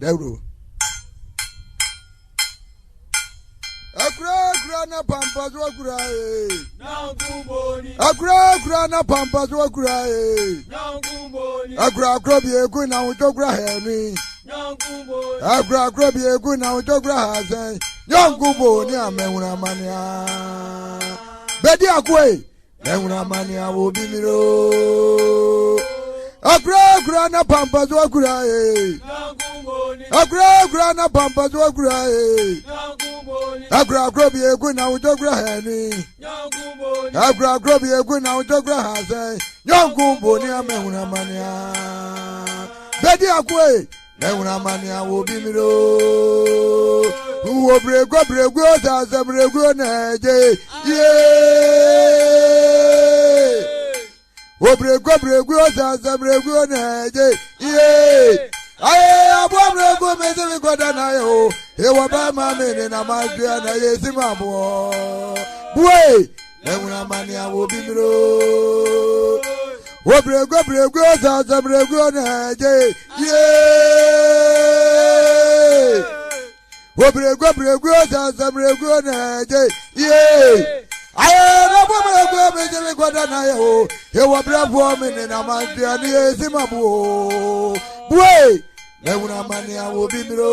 Deuro. Akura na pampas wakura Akura na pampas wakura Akura krobi egu na utokura hemi Akura krobi egu na utokura hasen Nyongumbo ni amewuna mania Bedi akwe Mewuna mania wobimiro Akura na pampas wakura Akura na pampas wakura Akura krobi egu na utokura hemi Akura krobi egu na utokura hasen Nyongumbo ni amewuna mania Bedi akwe Mewuna mania wobimiro Uwo brego sa sa brego neje yeah Wo brego sa sa brego neje yeah Aye abo brego me se mi goda na yo e wo ba ma me ni na ma dua na ye si ma bo buwe Mewuna mania wo bimiro Wo brego sa sa brego neje yeah Wo brego sa sa brego neje yeah Aye na bo brego me se mi goda na yo e wo bravo me ni na ma dua na ye si ma bo buwe Mewuna mania wo bimiro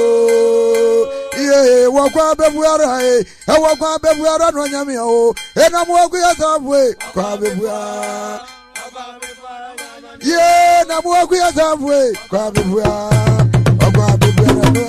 yeah wo kwa bebuara e wo kwa bebuara no nyame o e na mo agu ya safwe kwa bebuara yeah na mo agu ya safwe kwa bebuara kwa bebuara no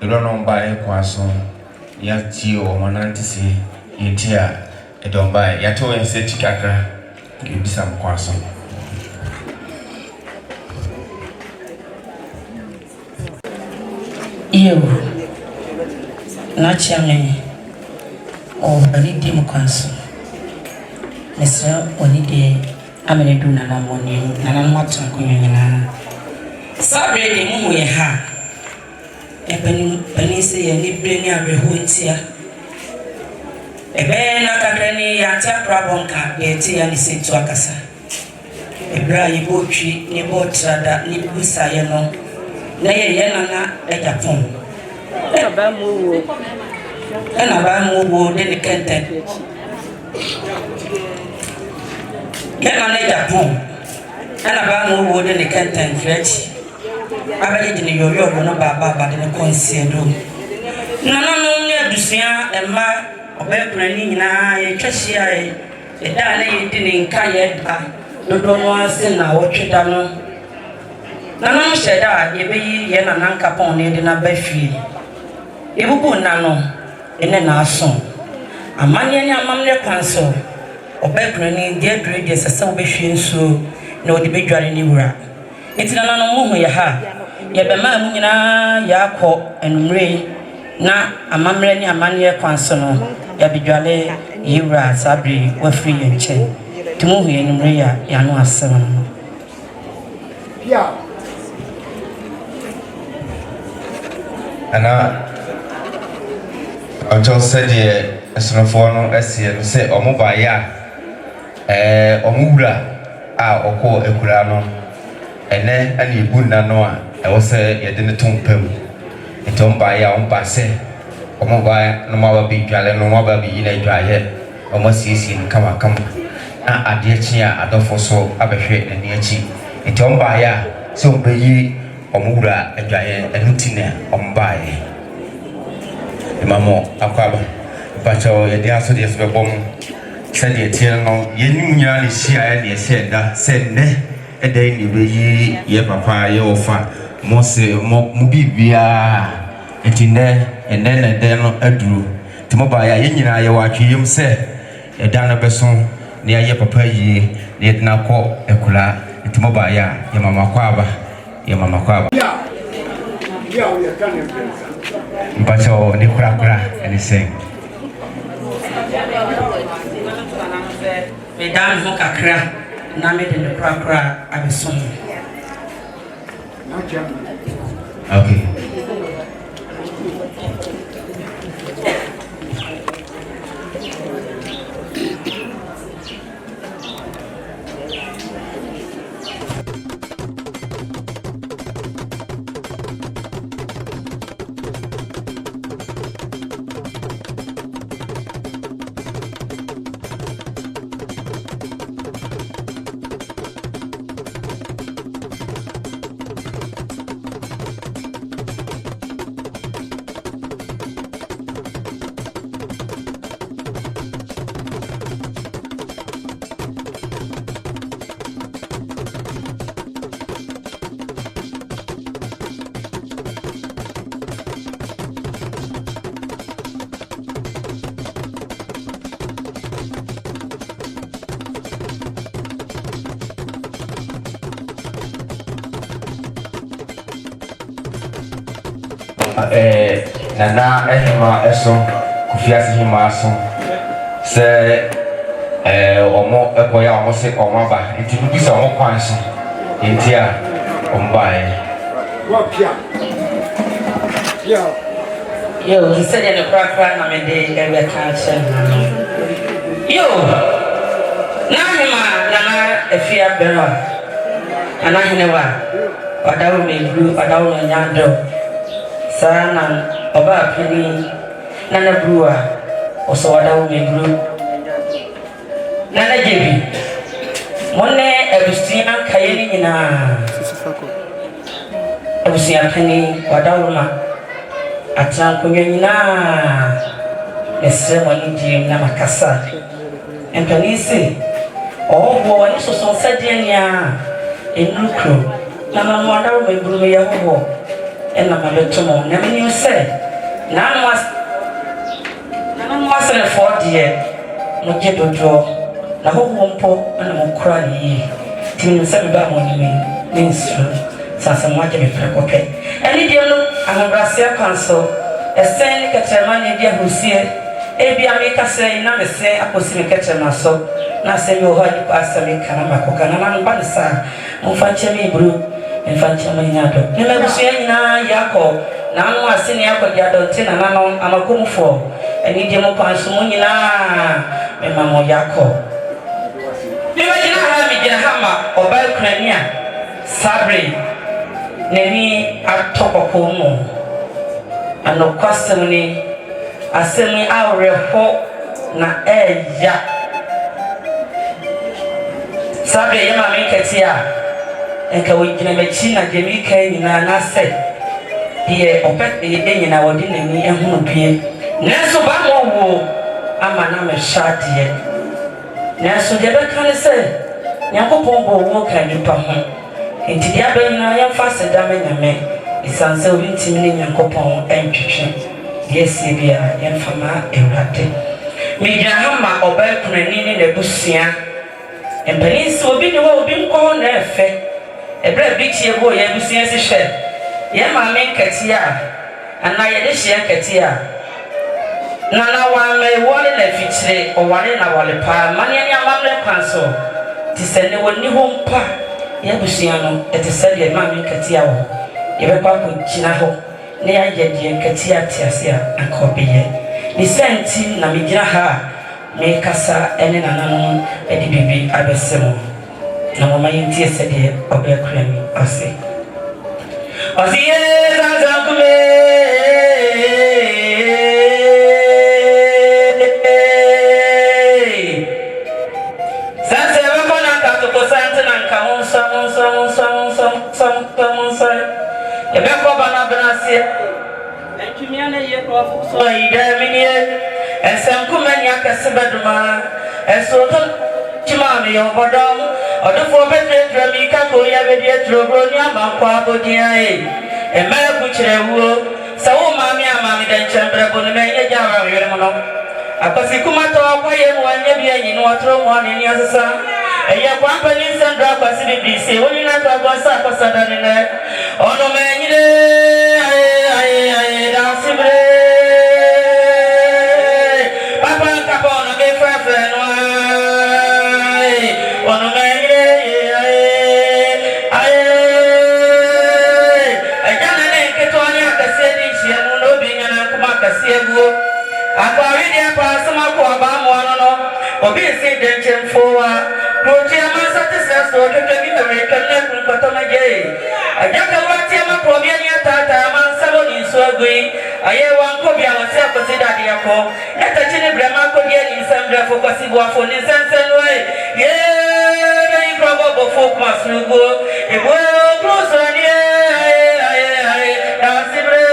don't know by a quason. Yati or Manantisi, Intia, a don't buy Yato and say Chicaka, give some quason. You, not young, or a little quason. Mr. Onidi, I'm in a duna morning, and I'm not talking. Sorry, the moon we have. A penny say any brainy of a huntia. A bear not a penny, a tap rabonka, a tea and sit to Akasa. A brave tree, a boat that Nibusa, you know. Nay, Yana, a Japon. And a bamboo, then the Kenton. Yana, a Japon. And a bamboo, then the Kenton, Fletch. I bet in your no baba in a conceal. None near Busia and Ma, or Bebrani, a Cheshire, a darling didn't carry no don't want to send our chitano. None said I, ye be yen and uncapon in a befi. It will put nano in an arson. A man and a mamma council, or Bebrani, dear dread is a salvation so no debate in Iraq. It's an animal you have. Yabema Munina, Yako, and Ray, na a mammy a mania consono, Yabijale, Yura, Sabri, were free and chain. To move in Ria, Yanoa 7. And I just said, a son of one, as you say, or Mobaya, or Mura, or call a Kurano, and then any Bunda Noah. I was say, you didn't tongue pem. It don't buy your own passe. Or mobile, no more be jolly, no more be in a dry head. Almost easy in come. Ah, dear Chia, I don't foresaw Abashet and near cheap. It don't buy ya, so be ye, or Mura, a giant, and Lutina, on buy. The mamma, Aquaba, but your answer is the bomb. Said the tail, you knew Yan is here, and you said that, said ne, a day you be ye, papa, your fat. Mose Mubibia, and in there, and then a drew. Timobaya, you know, you watch him say, a dana person near your papa ye, yet now call a kula, and Timobaya, your mamma quaba, your mamma quaba. Yeah, we are coming. But oh, the cracker, and he sang. Madame Hokakra, Namid in the cracker, I was song. Okay. Nana ehima eso kufiasi hima aso se omo ekoya omo se omo ba nti bi se omo kwan so nti a ombae yo he said in the cracker na me de area culture yo na hima nana efia bero ana hinewa padawo me blu padawo nyando sana oba pini nana brua osowada wo megru nana jebi monne ebusia kayeni nyina ebusia pini wadawuma atan konyo nyina esre woni jim na makasa empanisi obo woni soso sadenia enukro na mama wadawo megru ya ho ɛna ma bɛtomo na menim sɛ nanom asɛnefoɔ deɛ mogye dodoɔ na hoho mpo ɛna mokora ne yie nti menim sɛ mebaa mo anim ne nsuro sɛ asɛm moagye me prɛ kɔpɛ ɛne deɛ no ahobraseɛ kwan so ɛsɛn ne kɛkyɛma ne di ahosie ebia meka sɛ na mesɛ akɔsi me kɛkyɛma so na asɛm bi wɔ hɔ anipa asɛm ka na makɔka na manomba ne saa momfa nkyɛ me iburo memfa nkyɛ me nya dɔ ne mabusua nyinaa yɛakɔ na ano ase ne akɔgye adɔnte na nanom amakomfoɔ ɛne deɛ mo kwan so mo nyinaa mema mo yɛakɔ mebɛgyina ha megyina ha ma ɔbaa kurani a sabre n'ani atɔ kɔkɔɔ mu anokwasɛm ne asɛm awerɛhɔ na ɛɛya sabre yɛ ma me kɛte a nka wɔgyina m'akyi na deɛ meka nyinaa na sɛ deɛ ɔpɛ yɛde nyinaa wɔde n'ani ɛhono bie nanso ba ma ɔwɔ ama na mehyɛ adeɛ nanso deɛ bɛka ne sɛ nyankopɔn bɔ ɔwɔ ka nnipa ho nti deɛ aba nyinaa yɛmfa asɛda ma nyame ɛsiane sɛ obi ntimi ne nyankopɔn ɛntwetwe deɛ asie biara yɛmfa ma awurade megyina ha ma ɔbaa kunani ne n'abusua mpanin sɛ obi ne hɔ obi nkɔ hɔ na ɛfɛ ɛberɛ bi tie bɔ yɛ abusua si hwɛ yɛ maame nkɛte a anaa yɛde hyia nkɛte a na wama ɛwɔre na afikyire ɔware na wɔle paa maneɛ ne amammerɛ kwan so te sɛ ne wɔnni hɔ mpa yɛ abusua no ɛte sɛ deɛ maame nkɛte a wɔ yɛbɛkɔ akɔgyina hɔ na yɛayɛ deɛ nkɛte a te ase a anka ɔbɛyɛ ne sɛ nti na megyina ha a mekasa ɛne nananom ɛde biribi abɛsɛ mu na mama yɛntie sɛdeɛ ɔbɛkora mi ɔse ɔse yɛ zanzankume sanse bɛkɔ na nkatoko sante na nka mo nsɔ yɛbɛkɔ ba no abena aseɛ antwumia no yɛ kɔɔfo so ayidɛ meneɛ ɛnsɛnkoma ni akɛse bɛdoma ɛsoto kyima me yɛ ɔbɔdɔm ɔdofoɔ bɛtrɛtrɛ mi ka kɔ yɛ bɛdi aturoburo ne amankɔ abɔdiae ɛmɛɛ ku kyerɛ wuo sɛ wo maame ama me dɛ nkyɛmbrɛbo no mɛnyɛ gya awawerɛ mu no akwasi kumatɔ ɔkɔyɛ mu anyɛ bi anyi no ɔtoro mu ɔne ne asesa ɛyɛ kwampani nsɛndra akwasi bibirisi wo nyina to agɔ sɛ akɔsada ne nɛ ɔno manyine dansebere papa nkapa ɔno mefrɛfrɛ no ɔno manyine ɛgyana ne nketewa ne akɛseɛ de nhyia mu na obi nyana nkoma akɛseɛ guo akwari deɛ paasɛm akɔ abaamoa no no obi nsi dɛnkyɛmfoɔ a kurokyi amansa te sɛ so ɔtwetwa bi mɛmɛtwam ne akunkɔtɔmagye agyaka woateɛ ma korɔbea ne ataataa amansa wɔ ne nso agu yi ayɛ wankɔ bi a wɔsɛ akɔsi dadeɛ kɔ ne takyi ne brɛma akɔdeɛ ne nsɛm brɛfo kwasi boafo ne nsɛnsɛn no e bɛyi korɔbɔ bɔfo kuma soro guo ɛbuo kuro sɔneɛ dansebere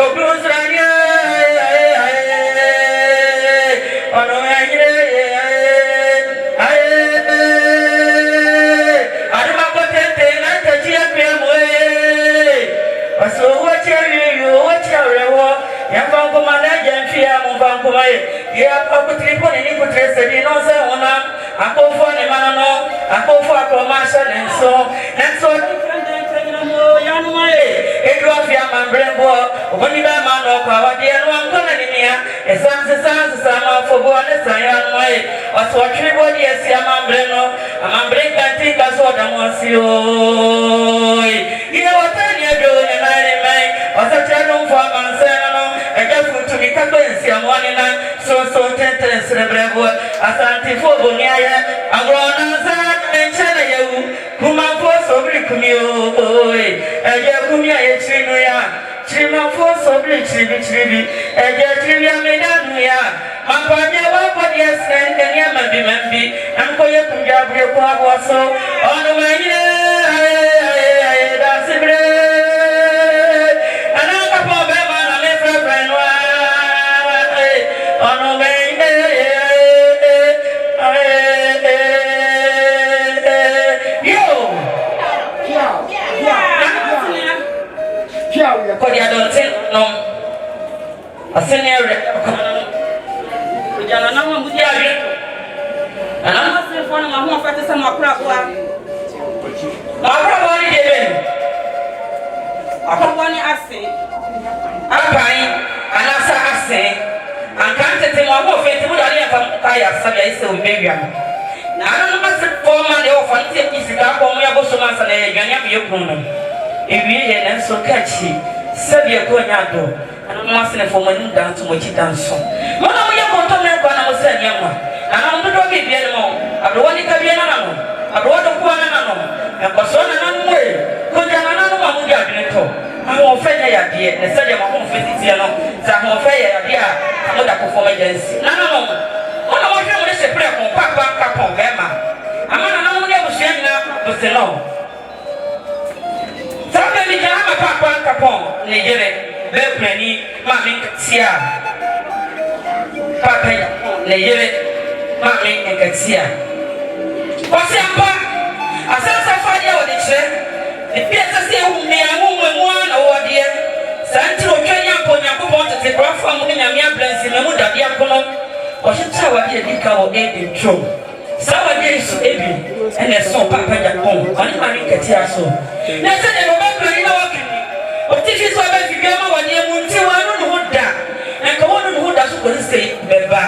okuro sɔneɛ Asante fo boniaya agrona za menchana yewu kuma fo sobri kumio eje kumia ye chinu ya chima fo sobri chibi eje chivya medanu ya makwanya wapo dia sende ya mambi anko ye kunjabre kwa boso onu mayire da sibre anaka po be mana me frenwa onu Kodi adonte no. Asene re. Ojana na mo di awe. Ana ma se fo na ma ho fete se makura kwa. Makura bo ni debe. Akwa ni ase. Apai anasa ase. Ankante te mo ho fete mo dali aka ya sabia ise o bewia. Na ana ma se fo ma de o fa nti kisika ko mo ya bo so ma sa na ya ganya bi ekun no. Ewie ye na so kachi sabia ko nya do. Ana ma se na fo mo ni dan to mo chi dan so. Mo na mo ya ko to na kwa na mo se nya ma. Ana mo do bi bi e mo. Abro woni ka bi na na no. Abro do ko na na no. E ko so na na mo e. Ko ja na na no ma mo di adene to. Mo fe nya ya de na se de mo mo fe ti no. Za mo fe ya de a mo da ko fo emergency. Na na no. Ona mo hwe mo de se pre ko papa ka ko be ma. Ama na na mo de bo se nya bo se no. Sabe mi jama papa ka ko ne jere be plani ma mi tia. Papa ya ne jere ma mi tia. Wasi apa? Asasa fa dia o de che. E pia se hu me amu mu na o de. Santi o twanya ko nya ko bon tete brafa mu nya mi ablansi me mu da dia ko no. O shi tsa wa dia di ka o e de tro. Sawa dia su ebi ene so papa ya ko. Ani ma mi tia so. Na se de ba ko ni na wa kini. O ti fi so ba fi bia ma wa dia mu nti wa no no da. En ko no no da so ko se beba.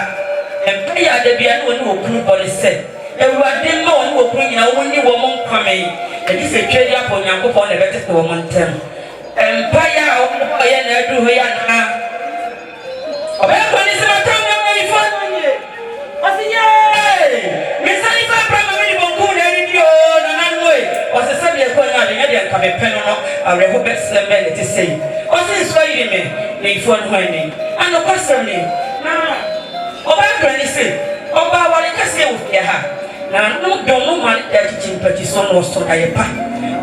En pa ya de bia no ni o kunu body set. Ewurade ma woni wo kunu nyina wo ni wo mon kwame edi se twedi apo nyankopon na bete ko wo ntem empire o ye na adu ho ya na oba ko ni se matam na mi fo nye osiye mi sani fa pra ma mi bonku na ni dio na nan moy o se sabe ko na de de ka be peno no awre ho be se be ti sei o se so yiri me ni fo no ni ano ko se ni na oba ko ni se oba wale kase wo ya ha na no do no man da kitchen pati so no so da yepa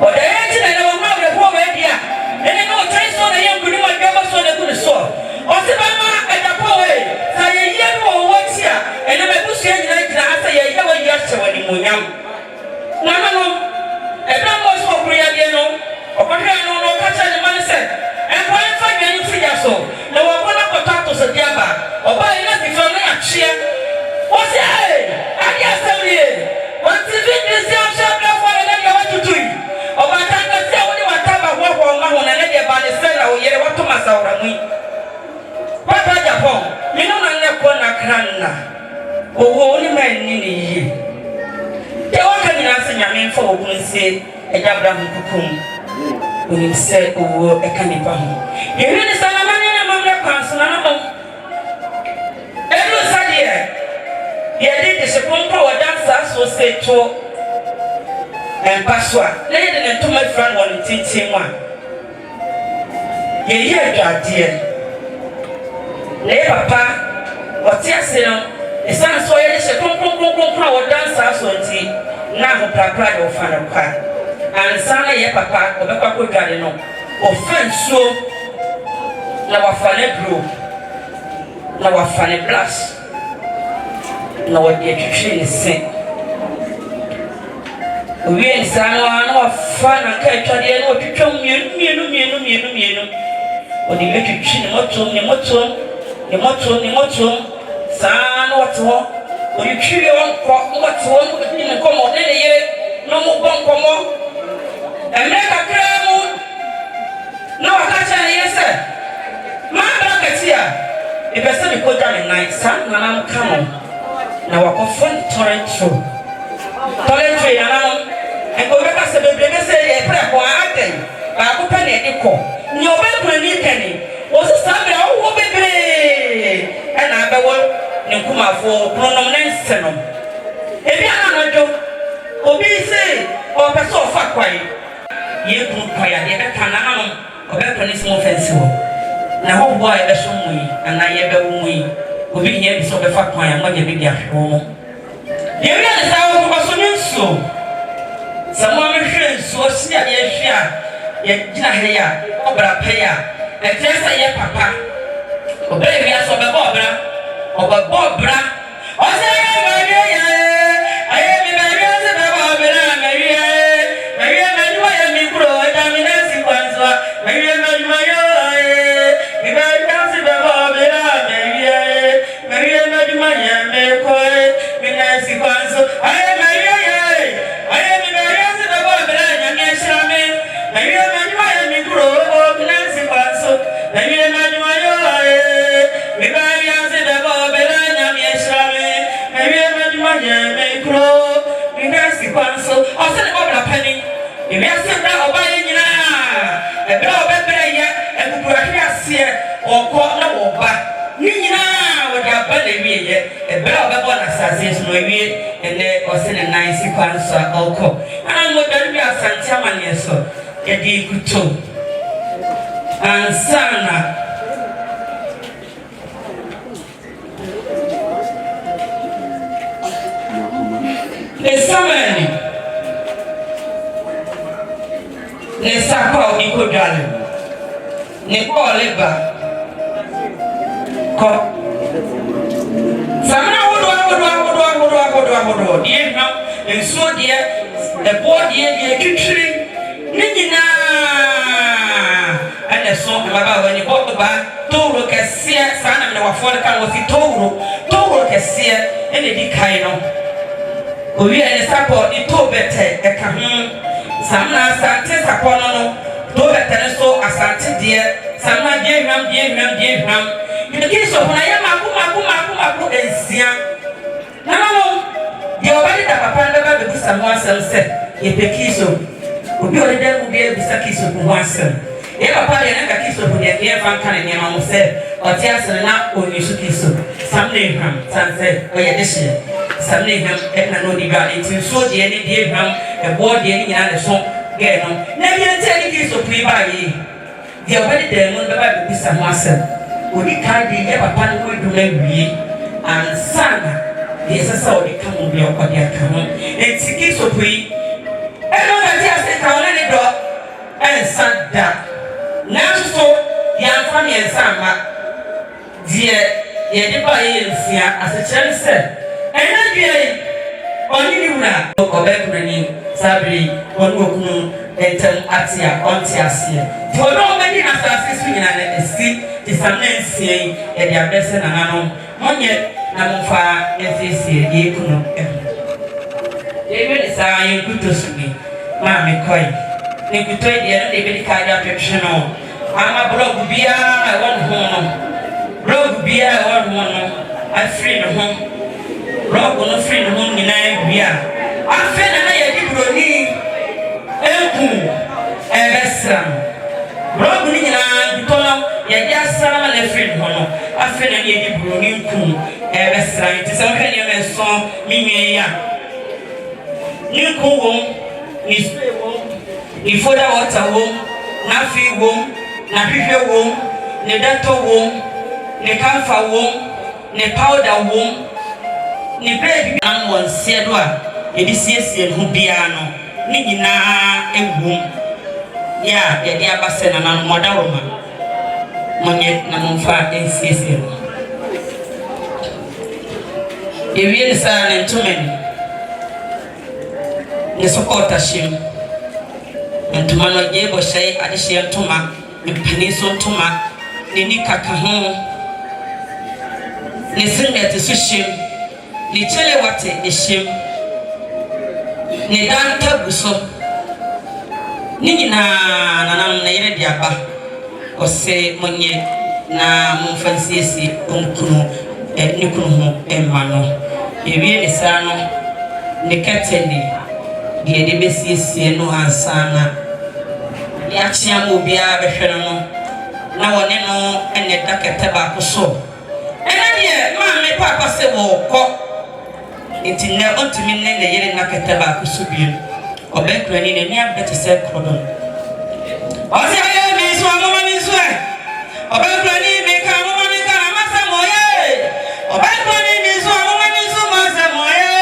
o da ye ti na wo ma wo ho we dia ene no try so na ye ngudi ma gba so na gudi so o se ba ma ada po we sa ye ye no wo ti a ene me bu se nyina kira asa ye ye wo ye che wani munyam na na no e bra mo so kru ya de no o ko hwe no no ka cha ni man se e ko en fa gbe ni ti ya so na wo ko na ko ta to so dia ba o ba ina ti so na ya chie what's it? I guess I'm here. What is it? This is a shop for the lady. What to do? Over time, I say, when you want to have a walk on my own, and then by the seller, or you want to myself and me. What are you for? You know, I'm not going to crana. Oh, only man in the year. They all can answer your name for who say a Jabram Kukum. When you say, oh, a cannibal. You really say, I'm not a council. Every Sunday. Ye did the second power dancer so say to and password. Lady and to my friend one teaching one. Ye hear your dear. Lay papa, what yes, you know, the son so ye second power dancer so tea. Now, papa, your father cry. And son, ye papa, the papa could get no. Offense so. Now a funny blue. Now a funny blush. Na wodi atwitwe ne se owie nsanwa na wafa na ka atwade na otwitwa mienu odi metwitwe ne motom sana wato odi twiwe wonko wato ne komo ne ye no mo bonkomo emeka kramu na wakacha ne yese ma bakatia ebese bi ko jale nine san na nam kamo na wakofon torrentro ya na e ko be ka se be se e pre ko aten ba ko pe ne de ko ni obe ko ni kani o se sabe o wo bebre e na be wo ni kuma fo pronom ne nsenom e bi ana no jo obi se o pe so fa kwai ye ku kwai ye be kana no o be ko ni smo fensi wo na ho bo e be so mu yi ana ye be wo mu yi obi nye bi so be fa kwan ya mo je bi dia hwo ye wi na sa wo ko so nso sa mo me hwe nso si a ye hwe a ye gina he ya obra pe ya e tresa ye papa obra bi aso be obra obra o se ye ba ri ya aye mi ba ri se be obra me wi na wi na ni wa ye mi kuro da mi na si kwanzo me wi na ni wa yo kuro Nancy Basso and you know we buy as the Bobelana Yeshame maybe my kuro Nancy Basso or send a penny if you have sent out buying a blow better yet and put a here or call no back. Nina would have better be a blow of one assassin maybe and there was in a nice sequence or call. And I'm going to be a Santaman, yes, so a deep too. And Sana. There's somebody. There's a call Nico Darling. Nico Liba. Samana wodo die no enso die ebo die twitwiri nina ana so baba wani boba toro kese sana me wafo kan wo fi toro kese ene di kai no owi ene support di to bete e ka ho samana asante support no to bete ne so asante die samana die hwam the case of Maku Esia. Now, the already the papa never be someone said, if the kiss of would be already be a kiss of one son. If a party and a kiss of the air van can and Yamma said, or just not when you should kiss of some name him, some said, or this year. Some name him, and no divide to so the any dear him, a board the any other song, get on. Never tell the kiss of pre by ye. The already there will be someone said. Odi kandi ya papa ni we do na wie ansana ye sasa odi kamu bi okodi aka ho entiki so pui eno na ti ase ka ona ne do ensada na so ya fa ni ensama die ye de ba ye nsia ase chere se ena die oni ni una obe kunani sabri onu okunu entem atia onti ase to no me ni na sase su nyina na esi Tisanensi e dia bese na nanom monye na mfa efisi ye kuno ebe sa ye kutosumi ma me koi ne kutoi dia no de be ka dia twetwe no ama blog bia e won ho no blog bia e won ho no afri no ho blog no free no ho nyina bia afi na ye di broni enku e besam blog ni nyina bitono ya jasama na friend hono afena ye di broni nkum e besra nti se mka ne meso minwe ya ni nkum wo ni spray wo ni foda water wo na fi wo na hwehwe wo ne dato wo ne kamfa wo ne powder wo ni baby an won se do a ye di siesie ho bia no ni nyina egum ya ye di abase na na moda wo ma monye na mfa NCC ewie sa na ntumen ne sokota shim ntuma no je bo shay ade she ntuma ne pani so ntuma ne nikaka ho ne singet so shim ne chele wate e shim ne danta buso ni nyina nanam na yere diaba ose monye na mfansisi onkunu nikunu emano ewie esano ne kateni de de besiesie no ansana ya chiamu bia behwere no na wone no ene dakete ba ko so ena de ma me papa se wo ko intine ontumi ne yere nakete ba ko so bi obekra ni ne nia beti se krodon ose ayo mi so mama mi so obekra ni me ka mama mi ka masa moye obekra ni mi so mama mi so masa moye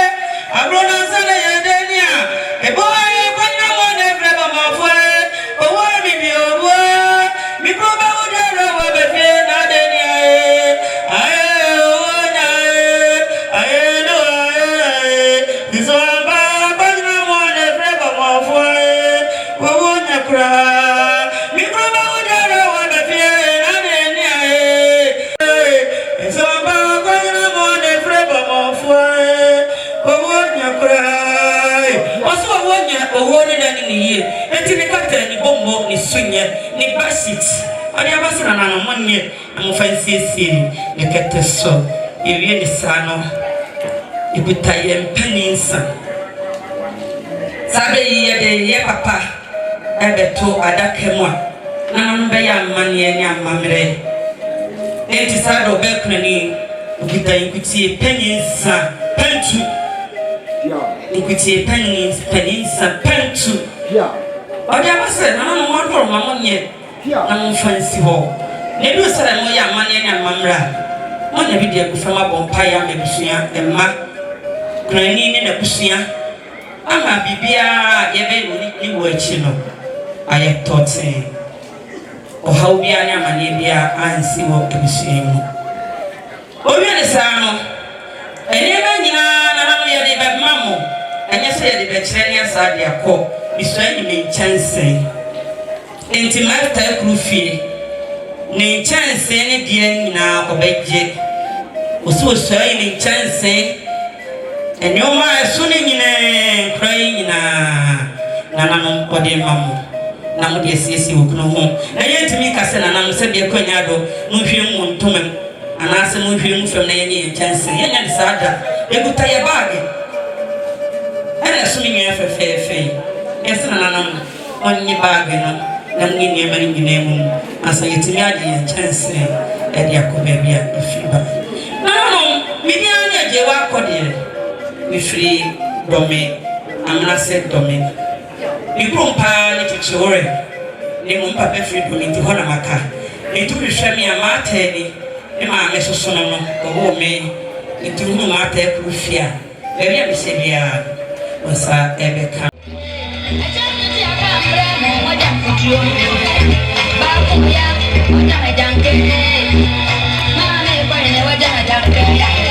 abrona sana ya denia e boy kwanya mo ne breba ma fo o wo mi bi o wo mi ko ba wo daro wo be fe na denia aye o nya aye no aye biso ba kwanya mo ne breba ma fo wo wo nya kra mi ko ba wo daro wo be fe na denia sunye ni basit odi abasira na no monye mo fansiesie ne keteso ewie ni sano ibutaye mpaninsa sabe ye papa ebeto adakemu a nanom be ya amane ni amamre enti sado be kunani ibutaye kutie paninsa pentu ikutie paninsa pentu odi abasira na no modoro mamonye na mo fansi ho ne bi sara mo ya amane ni amamra mo na bi de kufama bompa ya mebusua emma kunani ne na busua ama bibia yebe ni wo achi no aye tote o haubia nya amane bia ansi wo ebusua mu obi ne sa no ene ba nyina na na ye de ba mamo anya se ye de be kire ne asa de akọ bisua ni me chance enti marta krufie ne chance ne dia nyina obegye oso ni chance enyoma esune nyine krai nyina nanam kode mamu na mo de siesi okuno ho na yentimi kase nanam se de kwanya do no hwe mu ntomam anase no hwe mu fam na ye ne chance ye nya disada eguta ye baage ana sumi nya fefefe esana nanam onni baage no na ngi ne mari nyine mu asa yetimi ade ye chance e de akoba bia efiba no media na je wa kode we free domain amnase domain ikrompa ni chichore ni mumpa pe free domain ti hona maka etu hwehwe me amate ni ma me soso no wo me etu hu mate krufia be bia me se bia osa ebeka ajani aka mbreme moja kutuo ba kuya moja mejanke mama me kwa ne moja mejanke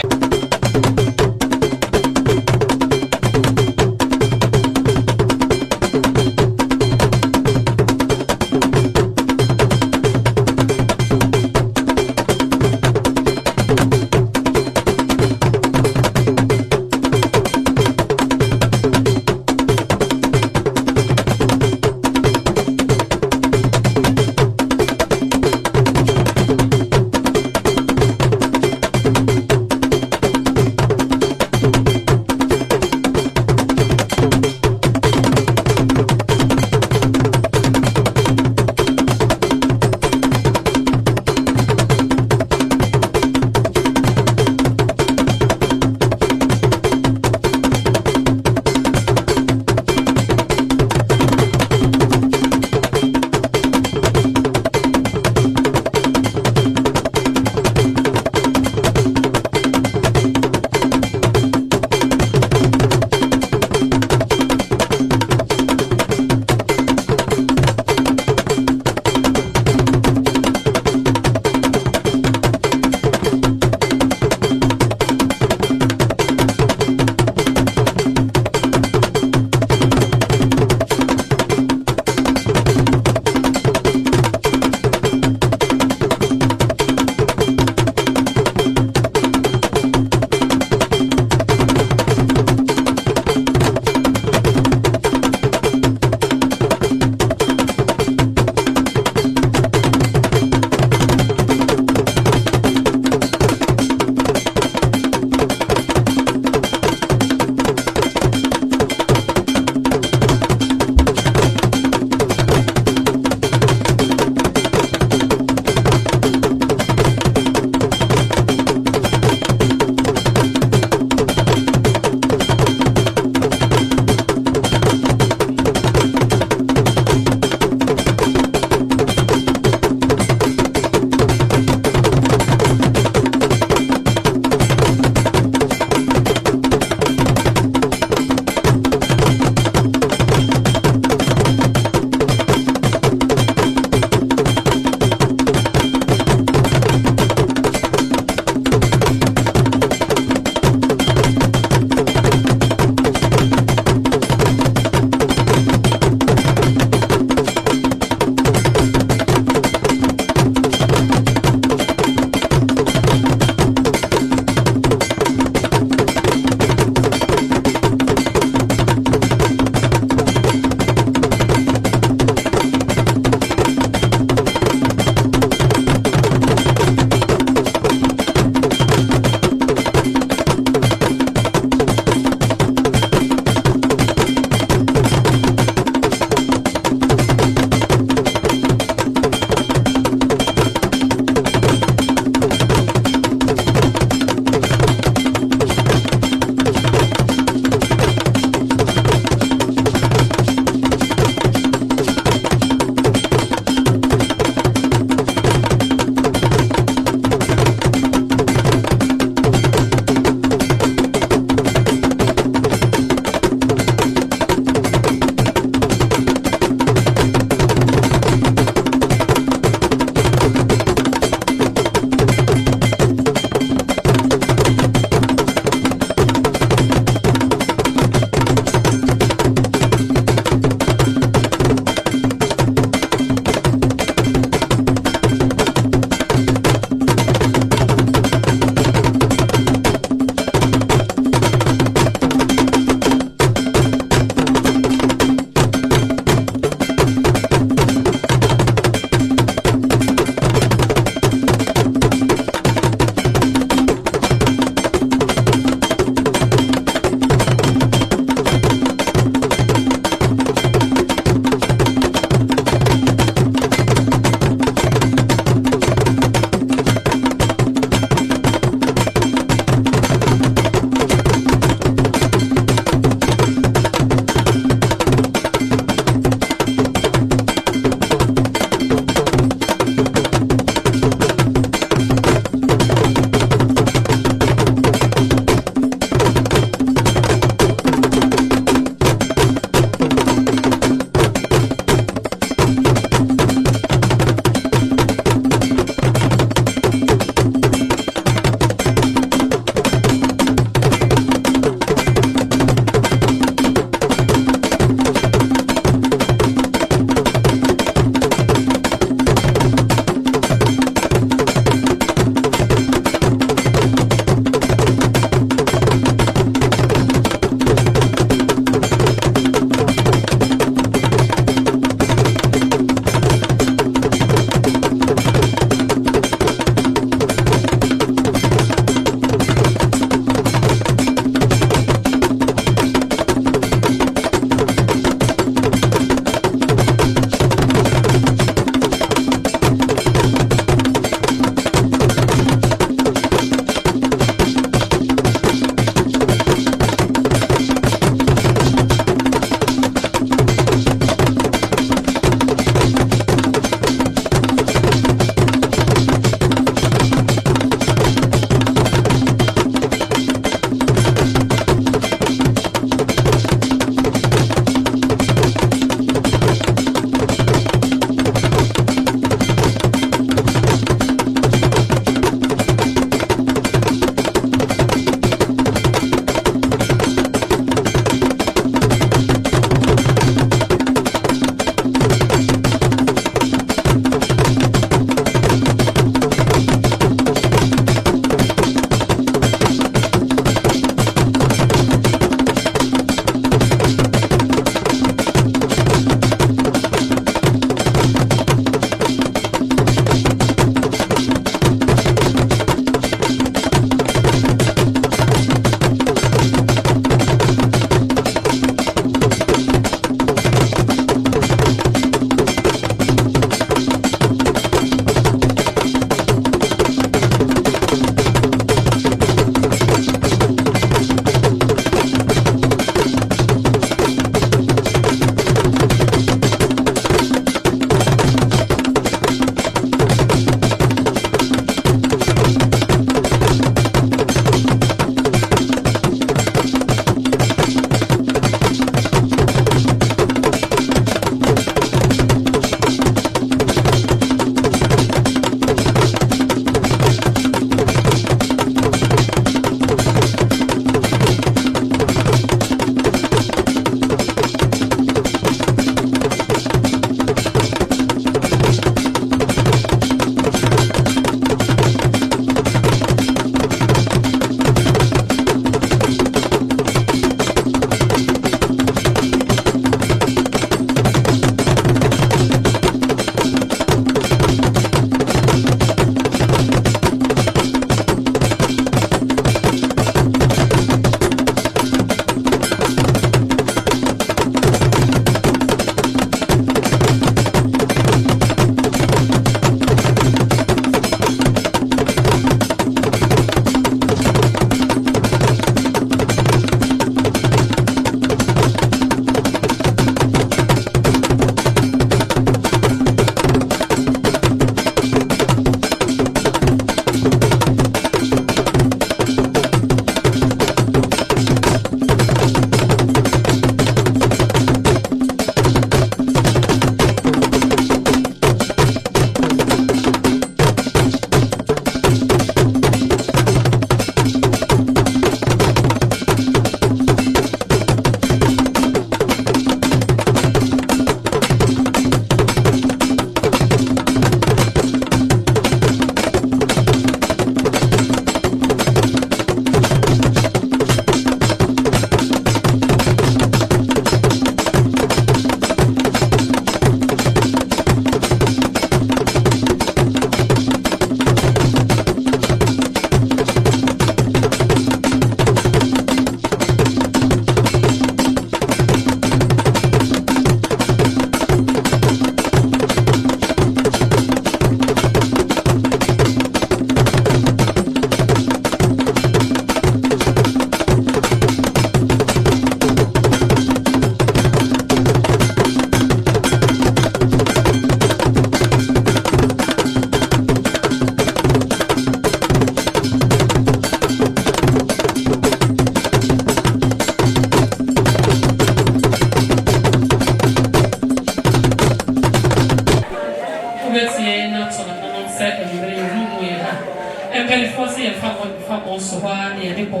so hɔ ne yɛde bɔ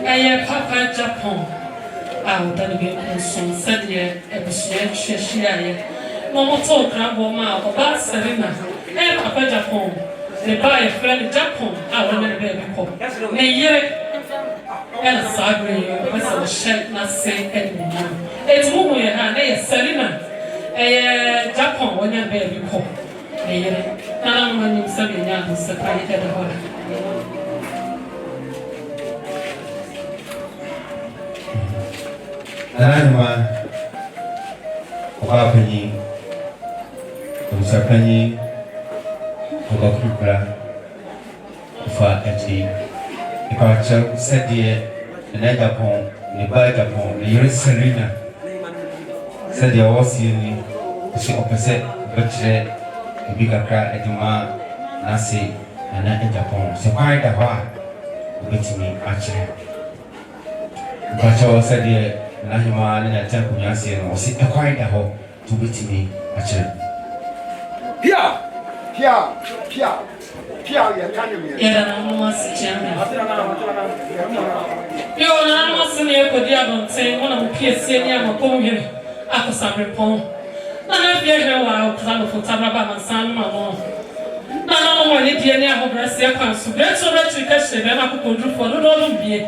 ɛyɛ papa Japan a ɔda ne bɛnkum so sɛdeɛ abusua hyiahyiaeɛ na ɔmɔtɔ krabɔ ma a ɔbaa Serena ɛyɛ papa Japan ne ba yɛfrɛ no Japan a wɔne ne baabi kɔ ne yere ɛna saa berɛ yi ɔbɛsɛ ɔhyɛ n'ase animuonyam ɛti mu hu yɛ ha na yɛ Serena ɛyɛ Japan wɔne baabi kɔ ne yere na na no anim sɛ bɛnya ahosɛpa yi ɛda hɔ Nana Oba Penny, Osa Penny, Oba Kupra, Ofa Eti, Ipacha said dear, and Edapon, the Bagapon, the Yuri Serena, said the Ossian, the opposite, Butcher, the bigger cry at the ma, Nasi, and Edapon, so why the wa, with me, actually. Ipacha said dear. Na hima ne na tanku nyase no osi ekwan da ho to betimi a kire pia ya kanyem ya na no asikyame yo na no asene ekodi adonten wona mo piesie ni amakom hiri akosabrepon na na bia hwe wa okra no fotaba ba mansan ma no na no mo ni die ni ahobrase akwan so beto beto ka hye be na kokodru fo no no bie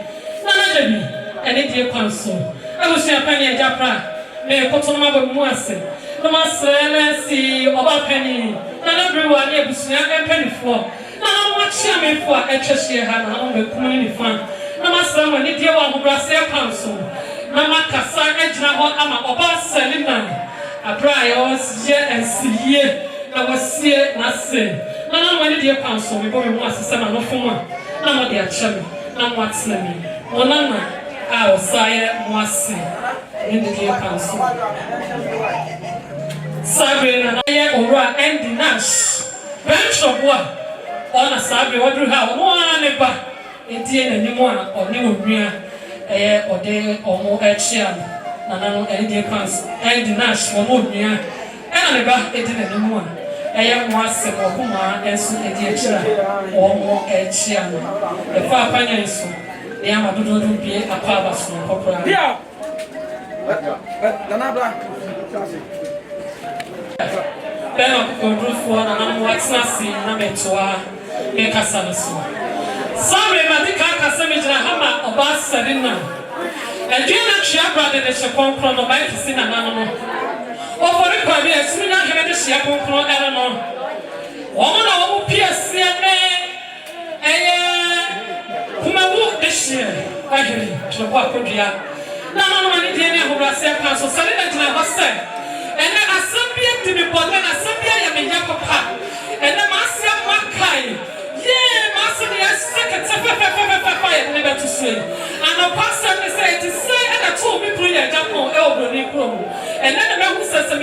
na debi ene die kwan so I was a penny and Japra, may put on my moise. No master, see, about penny, and everyone able to snap a penny for. Now, what shall me for a Cheshire had on the community fund? No master, when it dear one who brass their council. No matter, son, Edna, what am I about selling now? A briar was yet and see ye, I was here, not say. No, when it dear council, we go and watch the summer no for one. No, dear chummy, no, what's me. One, our sire Moissy in the dear council. Sabrina, Ora, and the Nash. Bench of what? On a Sabri, what do you have? One neighbor, Indian and Nimon or New Ria, or day or more at Shian, and the council, and the Nash or more near, and about it in the Nimon. I am Moissy or Kuma, and soon a dear child or more at Shian. The far financial. I am a good be a power from Poplar. Yeah, then I'll go for and I'm what's not seen. I'm a toa, make a sanaso. Sorry, Madika Casamija Hammer or Bass Serena. And you know, she had brother the Chapon Chrono by Sin and Animal. Or for the Quavia, soon I had the Chapon Chrono Eleanor. Woman of PSC Kumawu this year, I hear to walk with you. No, any day who was there, so Salina was said. And then I submit to be born, and I submit to be Yakopa. And then Marcia Makai. Yeah, Master, yes, second, never to say. And the pastor said to say, and I told me, Priya Japan, elderly groom. And then the man who says, some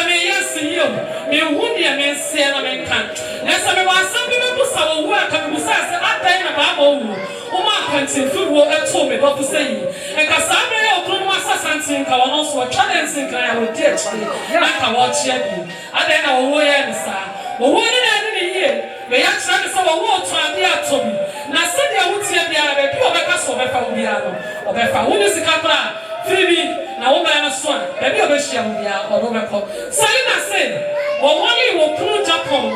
yes, you, me wound your men, say, and I can't. Yes, I was some people who saw work and who says, I think about Uma Quentin, food will have told me what to say. And Cassandra, Bruno was something, I was also a challenge in I would ditch. Like I watch you. I then I will wear the star. But what did I do here? They are trying to say a war to idea to me. Now, said I would see a pure because of a Fabiano or Befa. Who is the Capra? Phoebe, now woman and son, maybe a Beshia or Roberto. Salina said, or one you will prove Japan.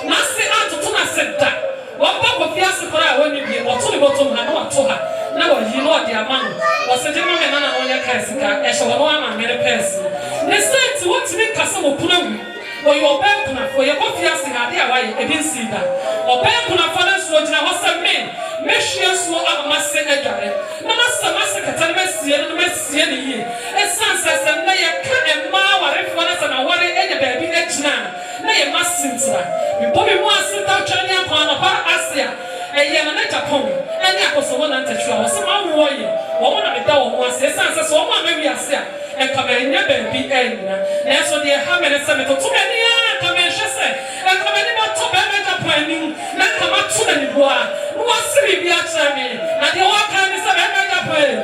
Nasi out to Tuna said that. One pop of Fiasca when you be or to the bottom and not to her. Now, you know, dear man, was a gentleman and on your Cassica, as a woman and many person. They said to what to make Cassamo Punu. Or your Belkuna for your confiance in idea why you didn't see that. Or Belkuna for the soldier was a man. Make sure you are a master edgar. No master massacre, tell me, and Messi any year. And son says, and they are cut and mar if one is an award any baby edge now. They must sit there. We probably want to sit down China upon a bar Asia. And Yamana Japan. And that was one and two hours. Some warrior. One of the dog was the sense of one maybe I say. And come in your baby end. That's what they have in a cemetery. Too many come in, she said. And come in about top of Japan. Not come up to the bois. What's the be at me? And the one time is a Japan.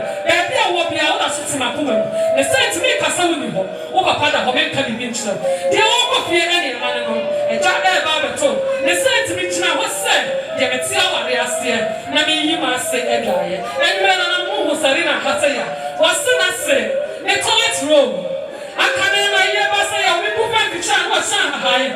wo bia wo na so tima ko mu ne sent me kasa wo ni ho wo papa da ho me ka bi nchira de wo ko fie ene ma ne no e ja e ba beto ne sent me china wo se de me tia ware ase na me yi ma se e dwaye enwe na na mu ho sari na kasa ya wo se na se e toilet roll akane na ye ba se ya we bu fa kicha wo san hai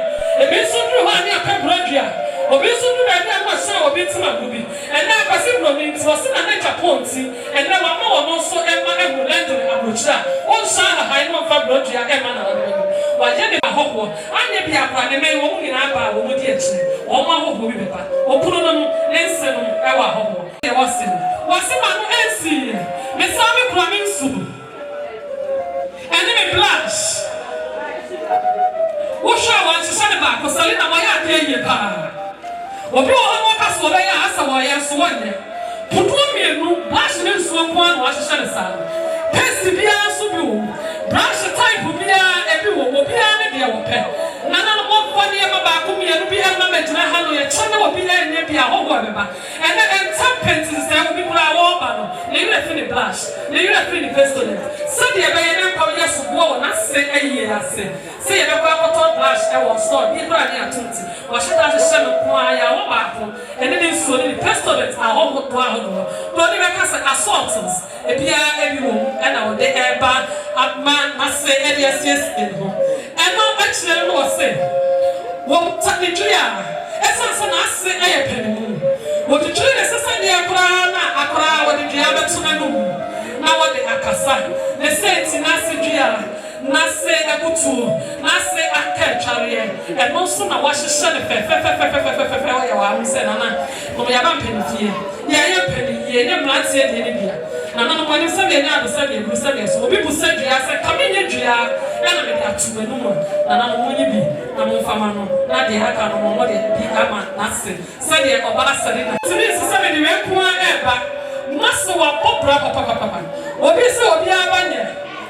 e be so dru ho ani akabrodua obi so dru na dia wo san obi tima gubi e na kwase bro mi nti wo se na na ponti e na wa ma wo no so e ma e mu lendo abrochira on san hai no fa brodua e ma na wa je ne ahoho anya bi akwa ne me wo mu ni na ba wo mu di echi o ma ahoho bi beba o punu no ne nse no e wa ahoho e wo se ma no ensi me sa me kura me nsu ene me blush wo sha wa nse ne ba ko sale na wa ya de ye pa obi wo ho ka so be ya asa wa ya so wonne putu mienu blush ne nsu ko an wa hye ne sa paste bia so bi wo brush type bia e bi wo bia ne de wo pe na na mo ko ne ma ba ko mienu bia ma me tena ha no ye chane wo bia ne bia ho go be ba ene entapent se wo bi kura wo ba no ne you feel blush ne you feel the paste on it so de be ye ne ko ye so wo na se ayi ase se ye be ko to blush e wo store bi kura ne atunti wa she ta she no ko aya wo ba ko ene ne so ne paste on it a ho go to a ho do ne be ka se assaults e bia e bi wo ena wo de e ba man ase e de ase in ho eno actually no say wo tanijua esa so na ase e ye panimu wo de tue ne sesa ne akra na akra wo de dua betuna no na wo de akasa ne senti na ase dua na se ekutu na se aketware eno so na wa hyehyɛ ne fe wo ya wa amse na na mo ya ba panifie ya panifie ne mlatie de ne bia na no mo ne se de nya do se de gru se de so obi bu se dua se kamenye dua na me de atu enu mo na mo nyi bi na mo fama no na de aka no mo de bi ama na se de obara se de na tini se me de we ko eba maso wa popra papa obi se obi abanye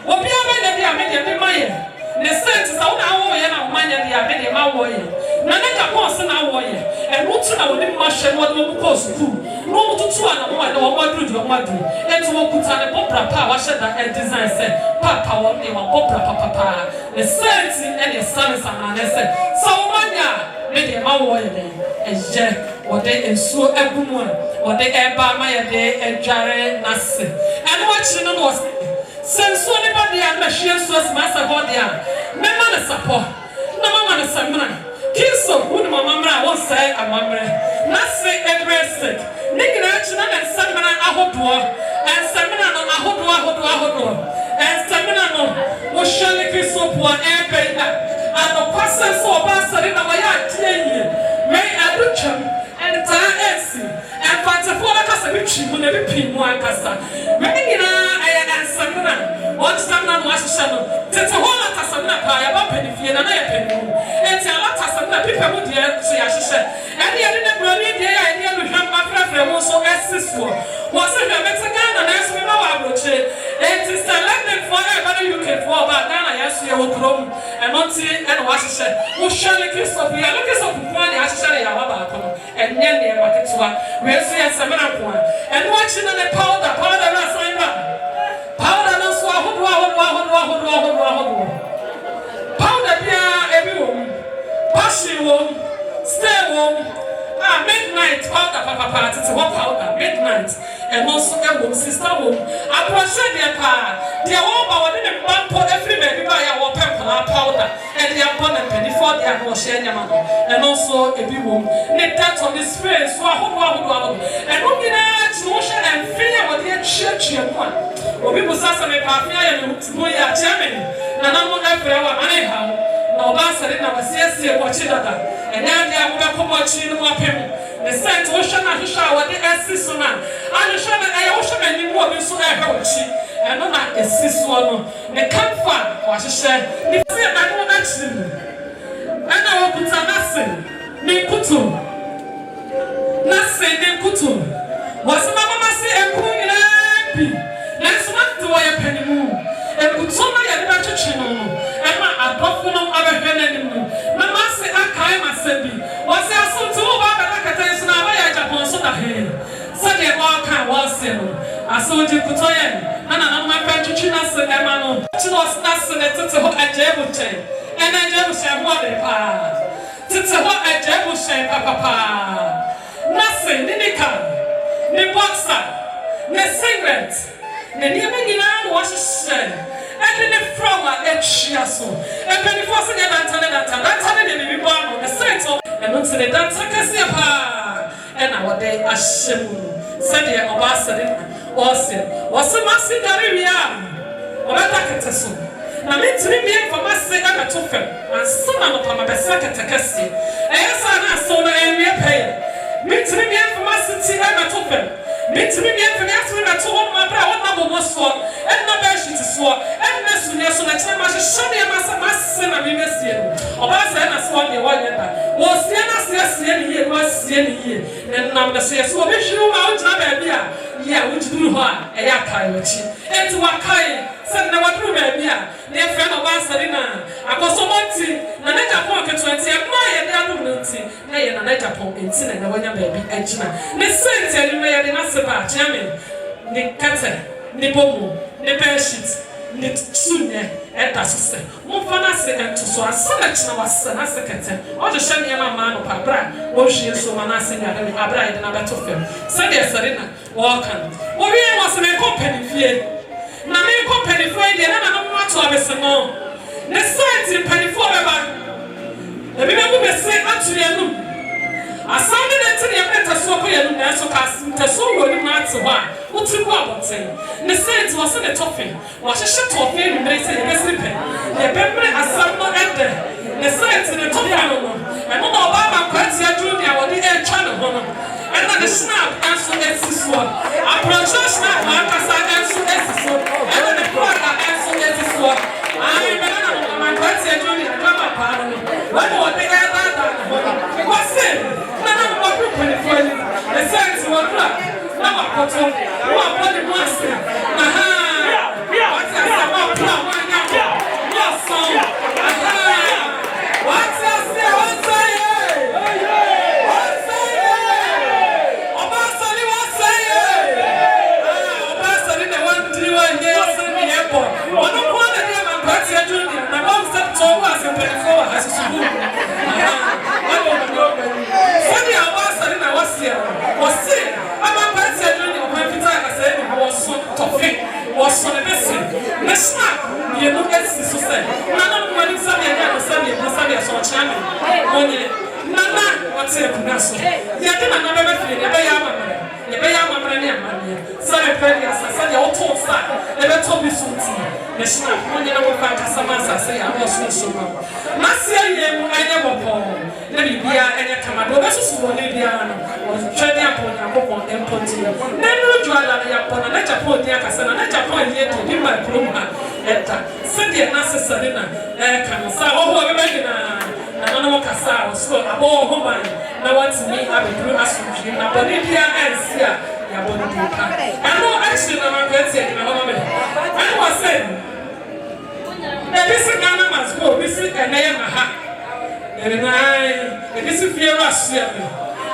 obi abanye de ame de maye ne sent sa una wo ye na manye de ame de ma wo ye na na ka ko se na wo ye e mutu na woni ma hye no de ko school no mutu ana mo na wo madru de wo madru etu wo kuta ne popra pa wa hye da e design se papa wo de wa popra papa ne sent e ne san na ne se so manya me de ma wo ye de e je wo de ensuo egumu wo de e ba ma ye de e dware na se ene wo chi no no senso ne ba dia na hwie so smasa bo dia me ma na sapo na mama na samra kiso woni mama mra wo sai amamre na se everest ne gina chi na samra ahodo en samra no ahodo en samra no wo shale kiso po en penda ano pasa so ba sare na wa ya tie me aducham en ta esi en patefo na kasa bi twi mu na bi pi mu akasa me gina samina on samina no ashisha no tete hola tasamina pa ya ba panifie na ya panimu enti ala tasamina pipa mu de so ya hyehyɛ ene ye ne broni de ya ene no hwam afrafra mu so esiso wo se hwam metega na na so ma wa abroche enti selected for everybody you can for ba na ya so ye wo krom enoti ene wa hyehyɛ wo hwale Christopher ya look so kwa ne ahyehyɛ ya ba ko enye ne maketwa we so ya samina ko ene wa chi na ne powder na sign ba powder no so ahodo powder bia ebi wo passion wo stay wo midnight powder papa tete wo powder midnight and also wo sister wo approach dia pa dia wo ba wo ne bampo every baby ba ya wo pepper powder and dia born and penny for dia no share nyama and also ebi wo ne that on the space so ahodo and wo gina no share and feel what dia church mo obi busasa me pafia ya mo ya chairman na na mo efre wa mane ha na oba sare na wasiesie ko chidada enya dia mo be ko mo chi no apem ne sent wo hwa na hwa wa de asiso na anu hwa na aye wo hwa na ni mo bi so e hwa wo chi eno na asiso no ne kamfa wa hyehyɛ ne fi na no na chi ana wo kuta na se ne kutu na se ne kutu wasema mama se enku ina bi nanso na to ya panimu enkutu na ya ba twetwe no ema adofo no abehwe na ni mu mama se akai masabi wase asuntu ba ba kata yesu na ba ya Japan so da he se de ba kan wase no asunji kutoye Nana no my Patrina said, Emano, she was nothing at a Jebuche, and I Jebuche what a pa. Tits a what a Jebuche, papa. Nothing, Ninika, the boxer, the cigarette, the Niamina washes, and then the flower at Shiaso, and then the forcing it that's the born on the settle, and not to the dancer Cassiapa, and our day Ashemu, said the ambassador. Was a massive area or a tacketasso. Now, meant to be for my sake and and some of my second Takasi. As I saw the area pay. Meant to be for my city and a token. Meant to be for the answer that told my brother was for, and no passion to swore, and less than so that I should show me a mass and a messiah. Or as I saw the one was the answer here was here, and now the says, what is you out of yeah, which do what a yakai which and to Wakai, send the water, yeah, near friend of Barcelona. I was so much in the net pocket 20 and my community, nay, and a letter pump in sin and the one baby, and China. The saints and you may have enough about German, the cutter, the bomo, the bear sheets, the sooner, and that's the Mufana second to so a selection of us and a second, or the shiny man of Abra, or she is so manasing at a bride and a battlefield. Sunday Serena. Welcome. Well, we was in a company here. Now, me company for the and I don't want to have a song. The science in penny forever. The people will say, actually, I sounded it to the better so clear and so cast the soul will not to one. What's the problem? The science was in the toffee. Was a shut off in the say, the sleeping. The pepper has some more at the science in the top animal. And not Obama Quatia Junior or the air channel. And then the snap answer this one. I process snap, Marcus, I answer this one. And then the product answer this one. I remember my Quatia Junior, drama pardon. What more they got that? What's it? None of my people for you. The science will not. Now I put on. You are body master. Aha. What's that? I'm not one now. Your song. Aha. What's that? What's that? Was on a message. Let's not. You look at this. None of money, Sabia, so channel. Nana, what's it? Yet another thing, a bayama, Sunny Pedias, I said, your toast, never told me something. Let's not. When you know about Casamasa, say, I was so well. Marcia, I never call. Let me be any command. This is what Lydiana was training upon a book on empty. Then you draw upon a letter point, Yakasana, letter point yet to be my pluma. Send the Nasa Salina, Canasa, or I don't know Casa, so a more woman. Now what's me having through us from Gina, but Lydia and Sia, I know actually I'm going to say, I was saying, this is Ghana must go, this is a name. And this is fear us.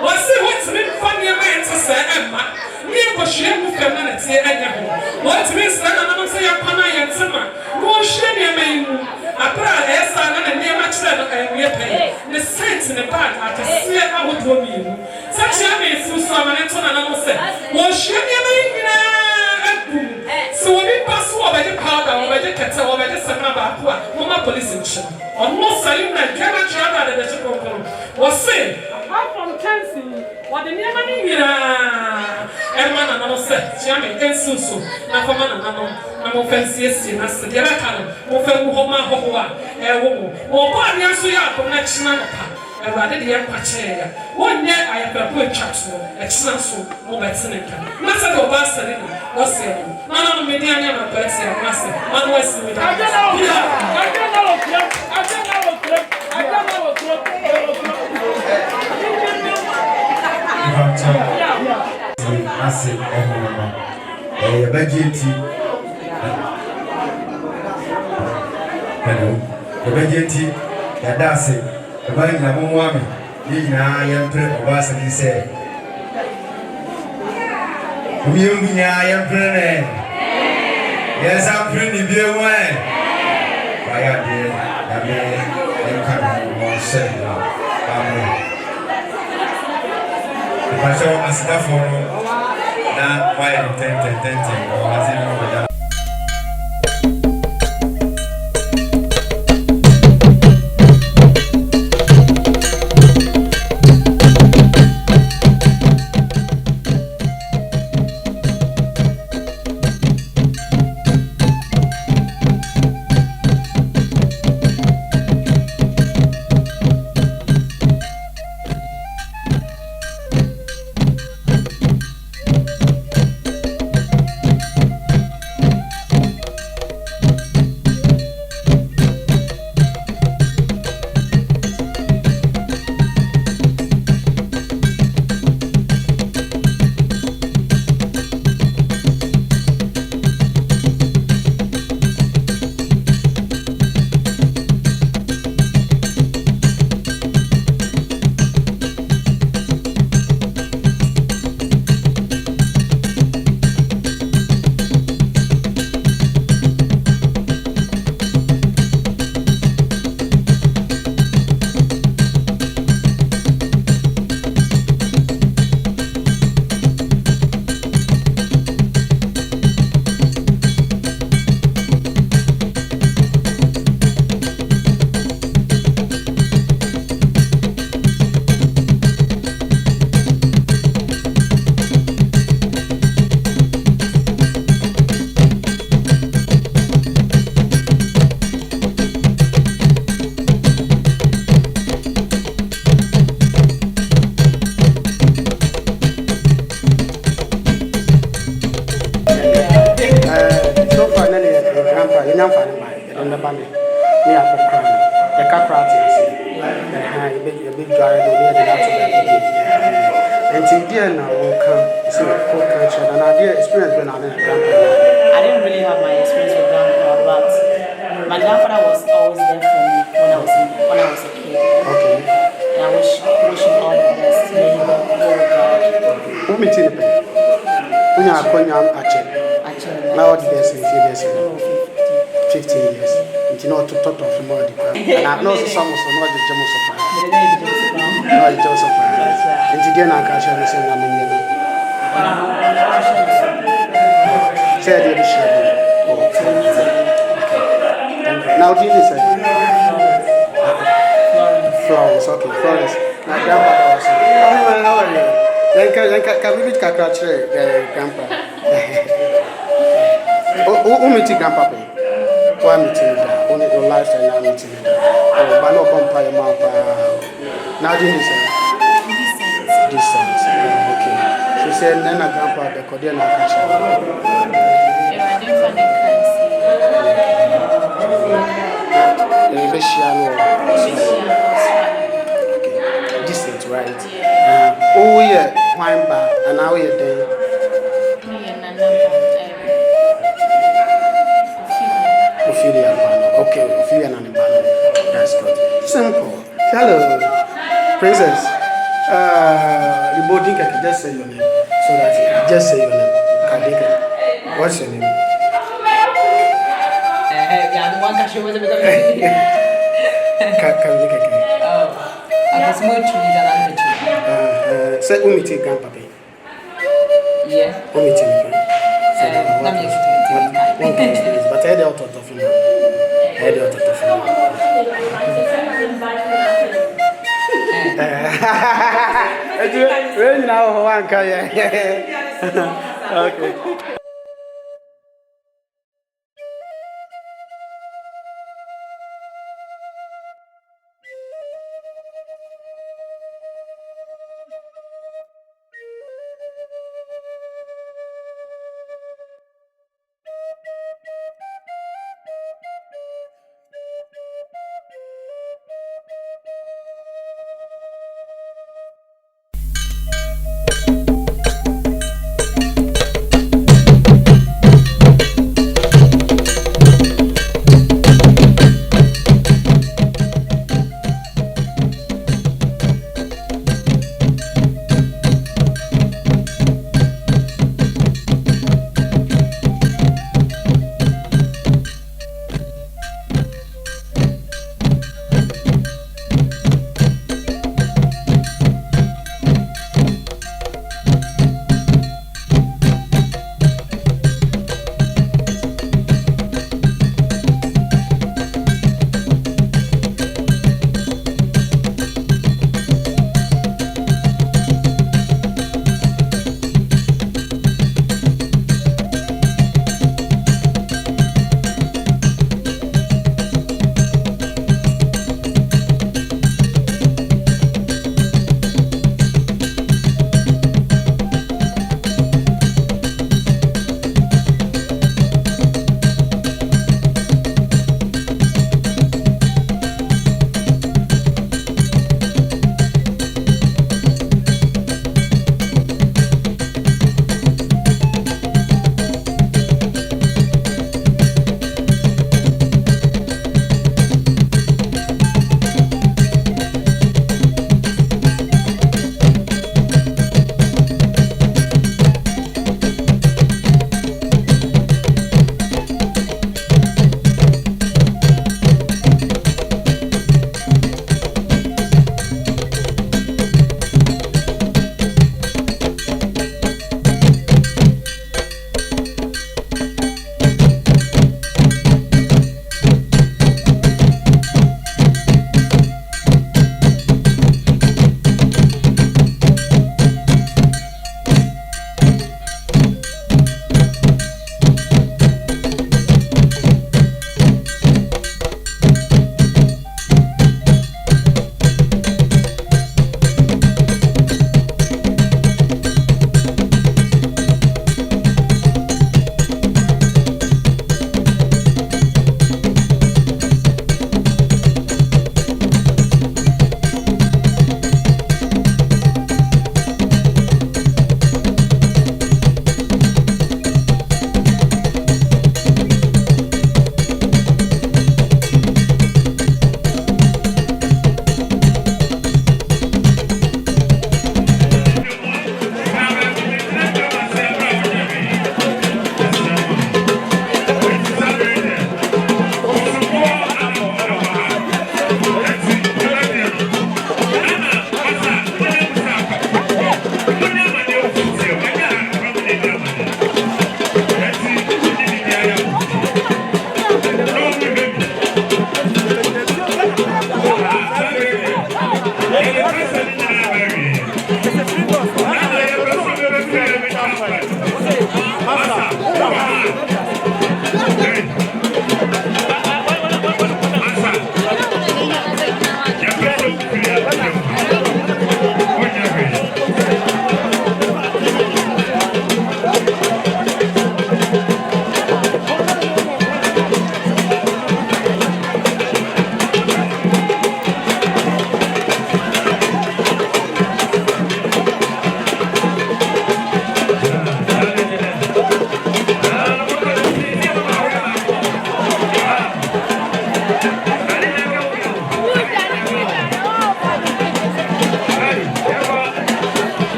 What's it funny man to say, Emma? Me and share with community and what's this? I don't say a pana and summer. Go share your main. I brought a son and near much and we pay. The saints in the back are to see how it will be. Such a man through some and I say, well, share your main. So when we pass over the powder over the cattle over the Samaba, Mama police station. Almost saying that cannot travel at the Chicago was saying, apart from Kensi, what the name of Nina and man and said, Jamie and Susu, Nafaman and no fancy sin as the Yarakan, Mofa Homa Hoa, Ewo, or Pania Suya from National Park. And rather the Apache. 1 year I have a good chat, a chance of medicine. Master of Barcelona, what's it? None of the media never birds and master, one was with I don't know. The buying a woman, being I am pretty was and he said, we am pretty. Yes, I'm pretty dear one. I am dear. I mean, you can't say, Amen. If I show us the phone, now why 10, or as in over that. I didn't really have my experience with grandpa, but my grandfather was always there for me when I was a kid. Okay. And I wish him all the best. May he go with God. Who meet you? When you are going to check. Actually, Now what did they say? 15 years. You know to talk of him already. And I know some of them not the German surprise. Not the German surprise. And today I can't share the same name. Say the share. Now do you say? Florence, okay, Florence. My grandfather was. How are you? Then can we meet grandpa? Who meet grandpa? Why meeting that? Only your lifestyle now meeting that. Oh, but no compare map. Now do you say? Distance. Oh, okay. She said, Nana grandpa, the Korean catch. Distance, right? Oh, yeah, wine bar, and now you're there. Okay, Ophelia and Anibano. That's good. Simple. Hello, Princess. You both think I can just say your name. So that just say your name. Kadika. What's your name? yeah, the one cashew was a bit of a Kadika. Oh, I was more trees and other Say, Umiti, Grandpapa. Yeah. Umiti. Let me explain. But I had out of him. I had out of him. Really now, one can. Okay.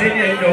Yeah.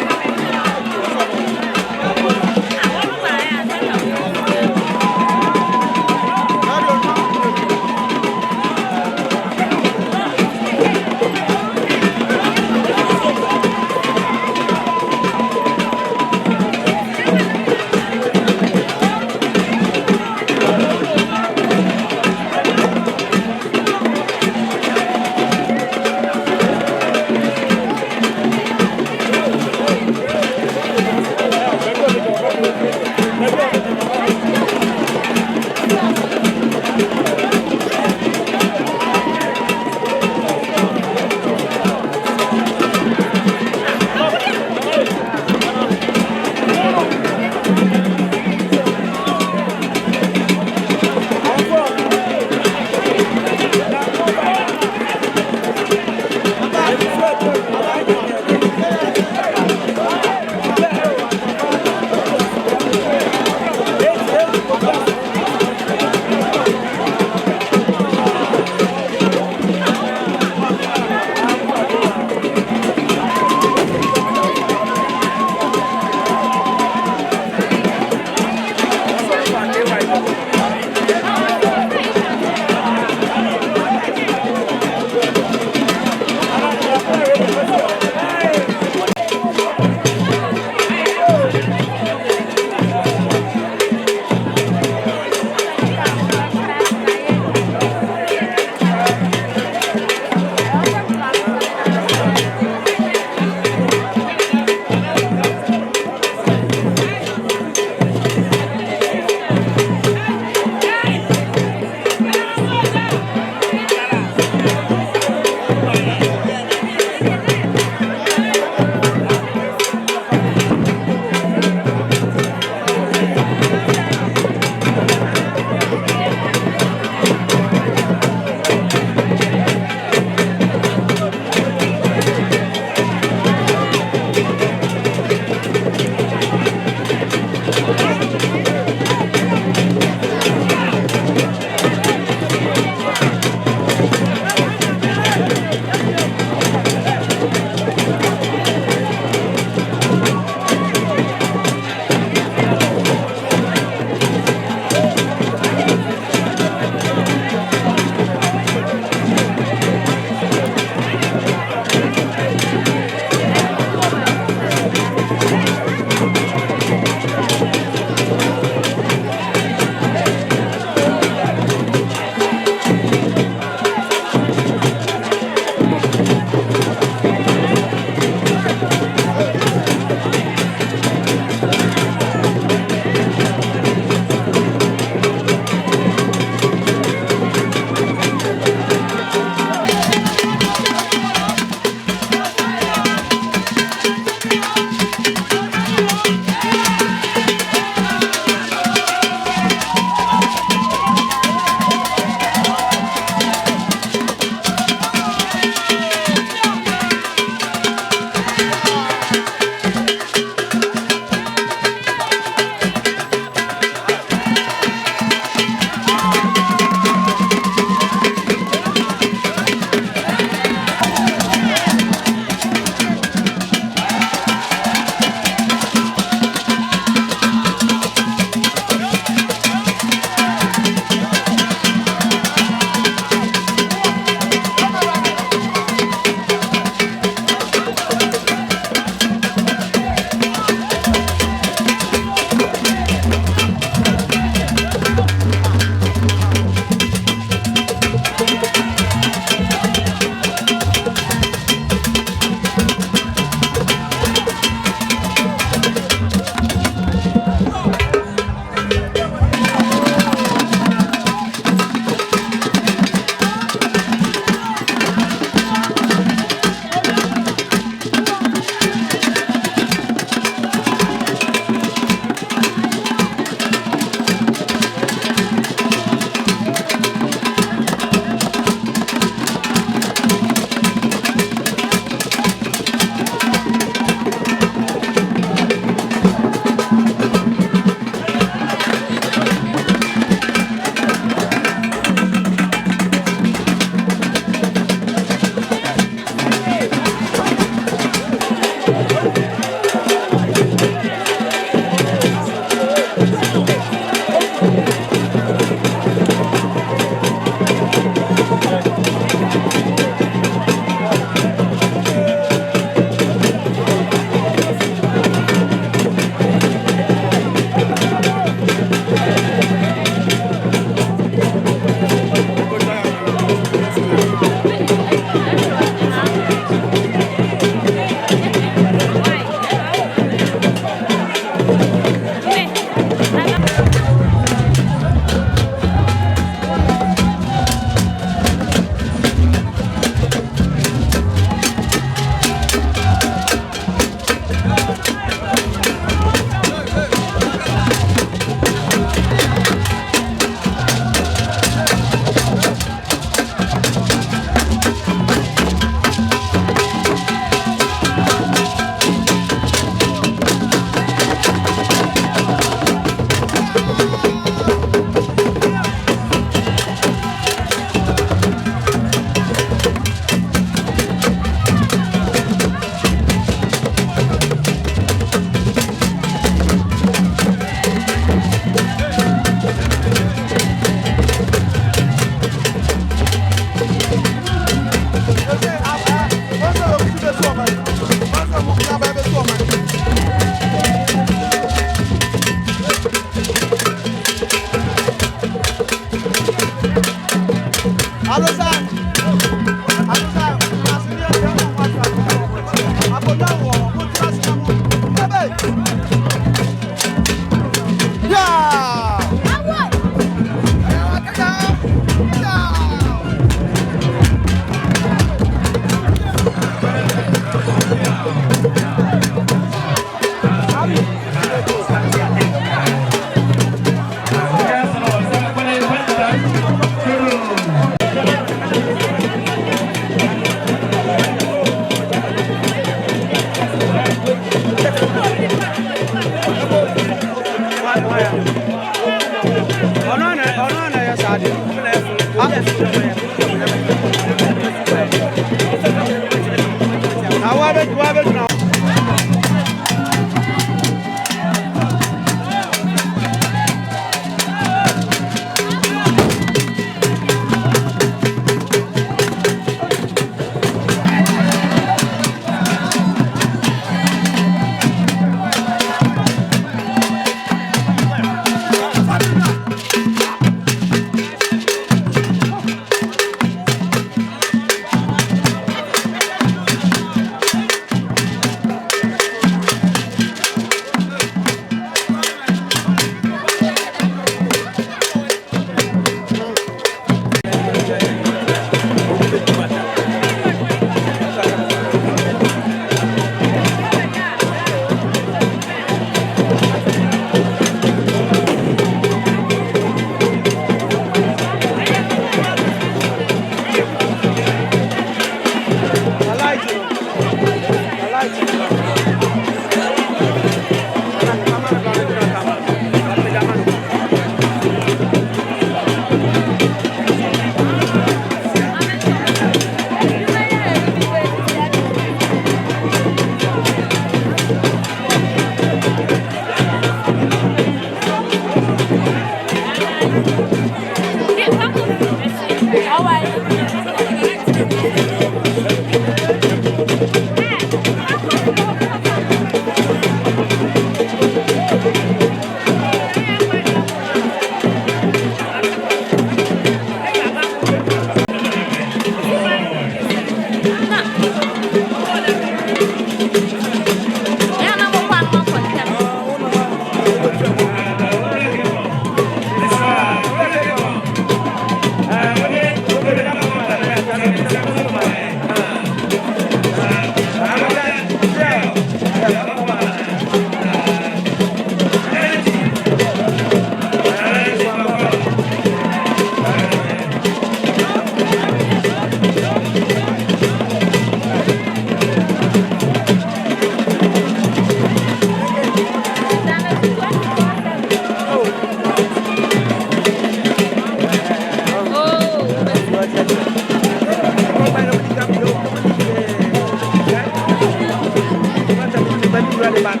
Hey,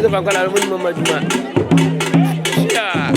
Kita bangkal almun mama Juma. Ya.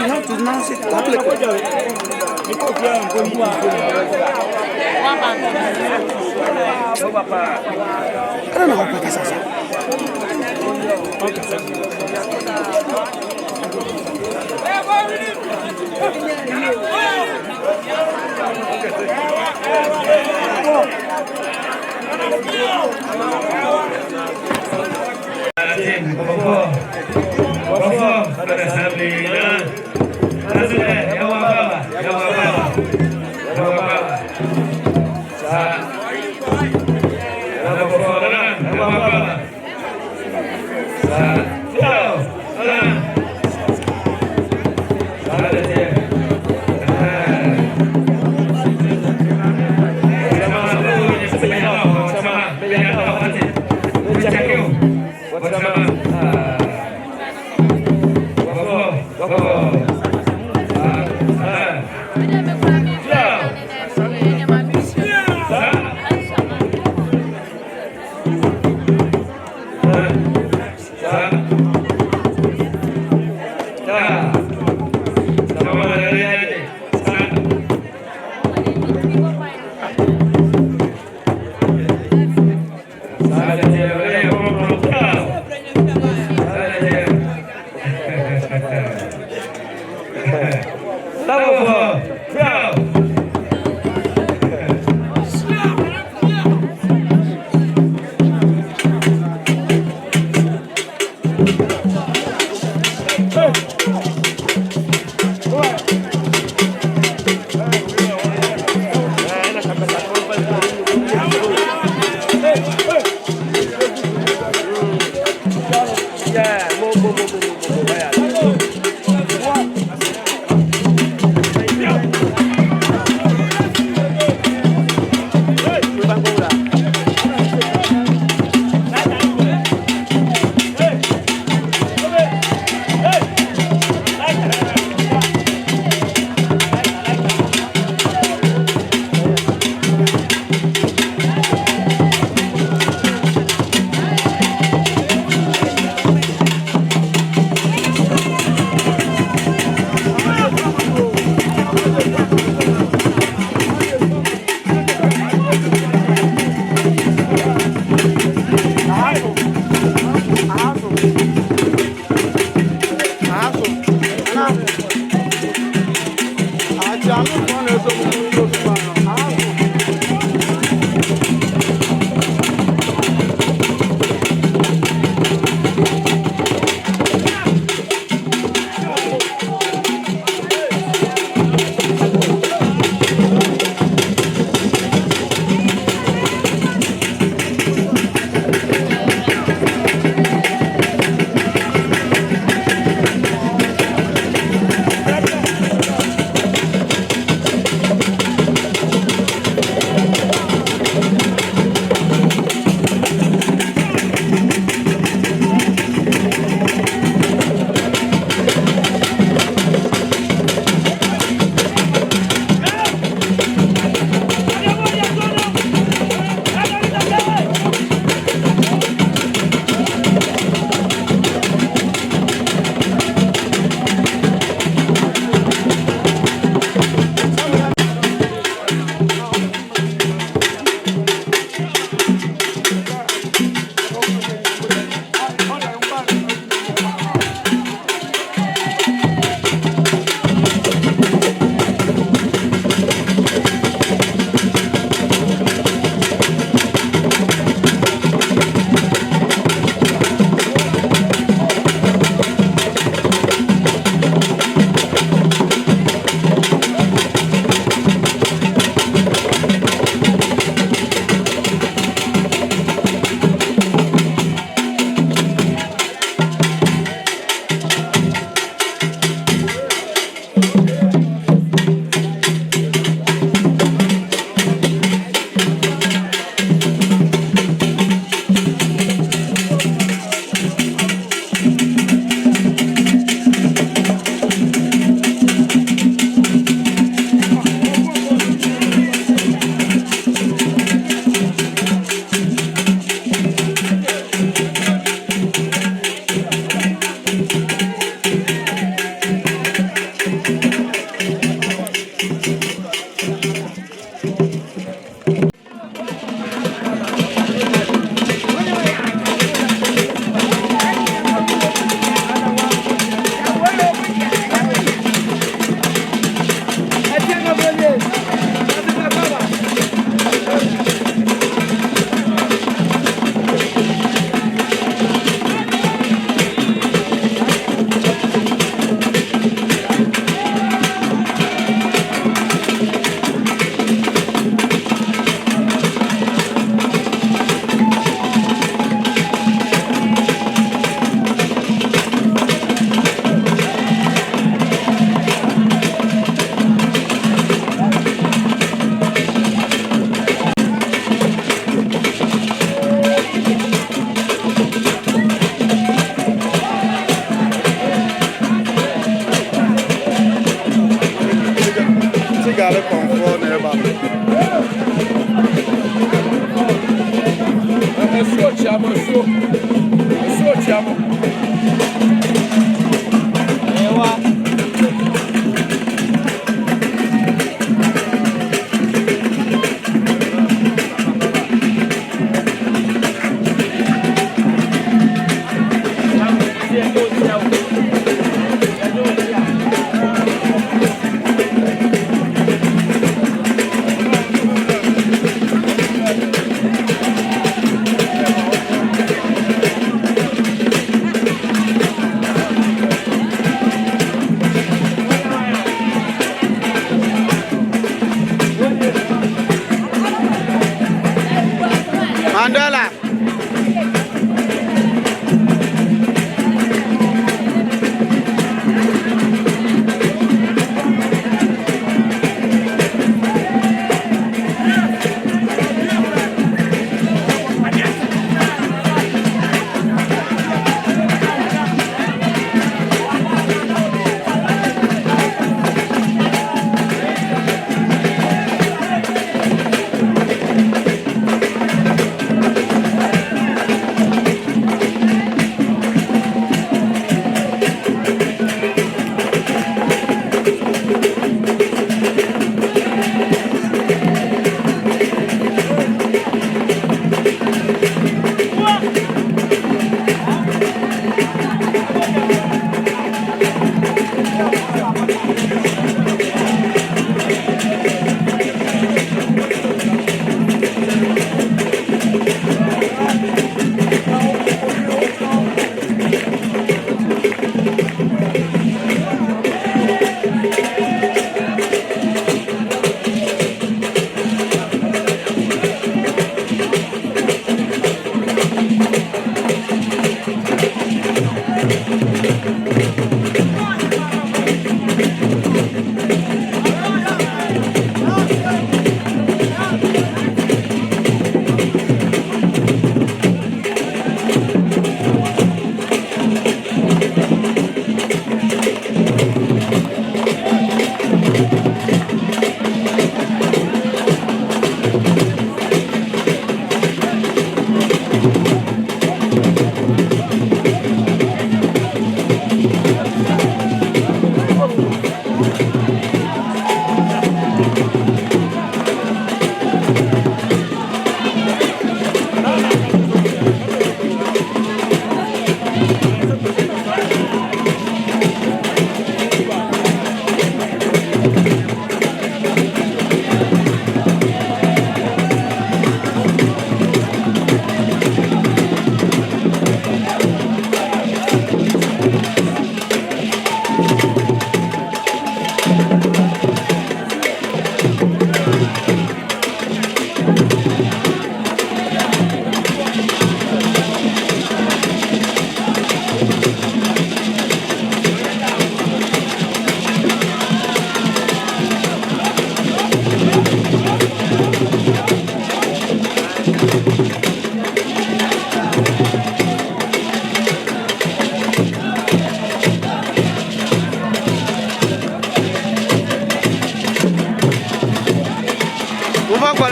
have to announce it publicly. I don't know how to say Yeah.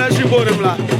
Championship Bonemla.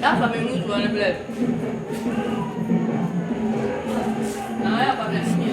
That's what we move to on the blood. Now I have a blessing.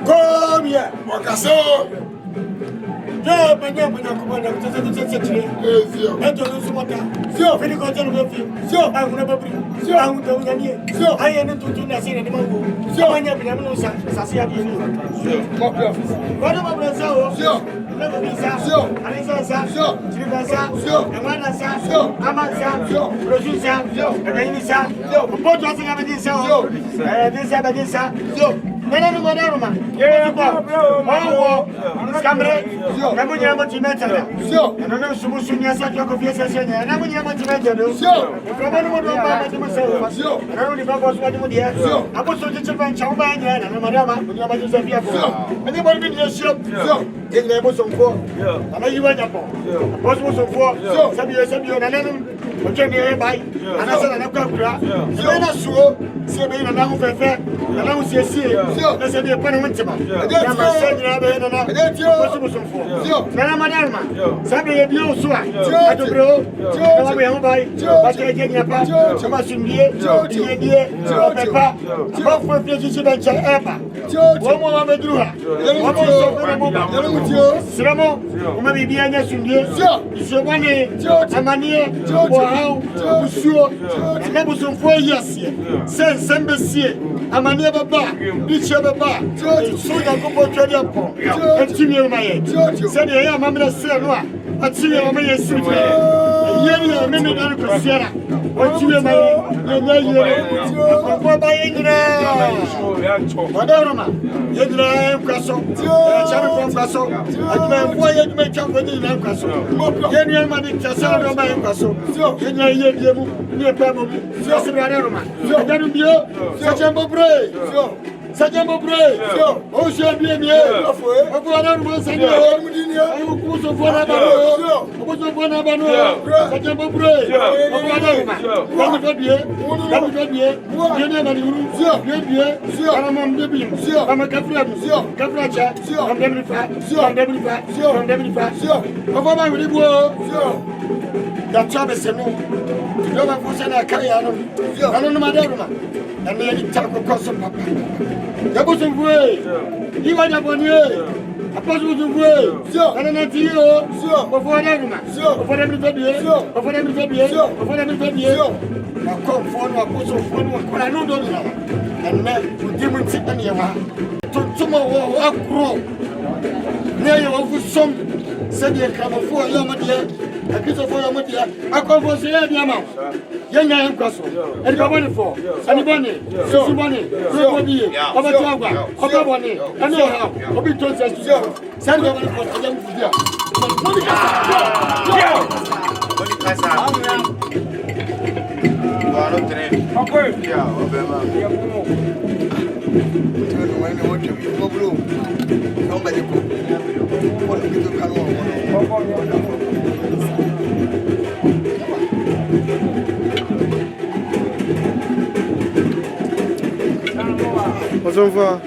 Come here, Wakaso. No, but no, but no, come on, I'm Okay, me buy. And I said I never go. So na so, say be na ho fefe. Na ho siesie. Na say be parliament ma. Na ma say na be na. Na madam ma. Say be bi o so a. Adobro. Na we ho buy. Ba ke je nya pa. Ma sundie. Die. Pepa. Ba fo fi ji be che eba. Wo mo ma bedru ha. Wo mo so ko mo. Siramo. O ma bi bi anya sundie. So bani. Amanie. Wow. Usuo. Na buso fo yesie. Sen besie. Amanie baba. Biche baba. So da ko bo twede pon. Etimi ma ye. Se de ya mamre se no a. Atimi ma ye su je. Ye me da ko siara. Otimi ma ye. Ye. Ko ba ye gira. Madama. Ye gira kwaso. Chabe ko kwaso. Atime fo ye me champo ni na kwaso. Ye ni ma di chasa do ma ye kwaso. Ye ni ye die mu. Ni pa mu. Se be ara Roma. Ya du bio. Se champo bre. Sajambo bre. O se bien bien. O ko ara mo se ni o mu di ni. O ko so fo na ba no. O ko so fo na ba no. Sajambo bre. O ko ara ma. O mu do bien. O mu do bien. Ye ni ma ni ru. Ye bien. Ara mo de bi. Ama kafra mu. Kafra cha. Am de mi fa. Am de mi fa. Am de mi fa. O fo ma wi bu o. Da chabe se no. Do ma fo se na kai ano. Ano no ma de ma. And then you talk across some papa. Yabusun way. You want a bonnie. A possible way. And then you before everyone. Before everybody. Before everybody. Before everybody. Now come for a puzzle for what I know. And then you didn't sit on your hand. Tomorrow I'll grow. Now you over some. Send your cover for your mother. A piece of your mother. I come for the amount. Young man, Castle. And you're money for. And money. So money. So money. Of a job. Of a money. I know how. I'll be told that you send your money for the young people. What's over?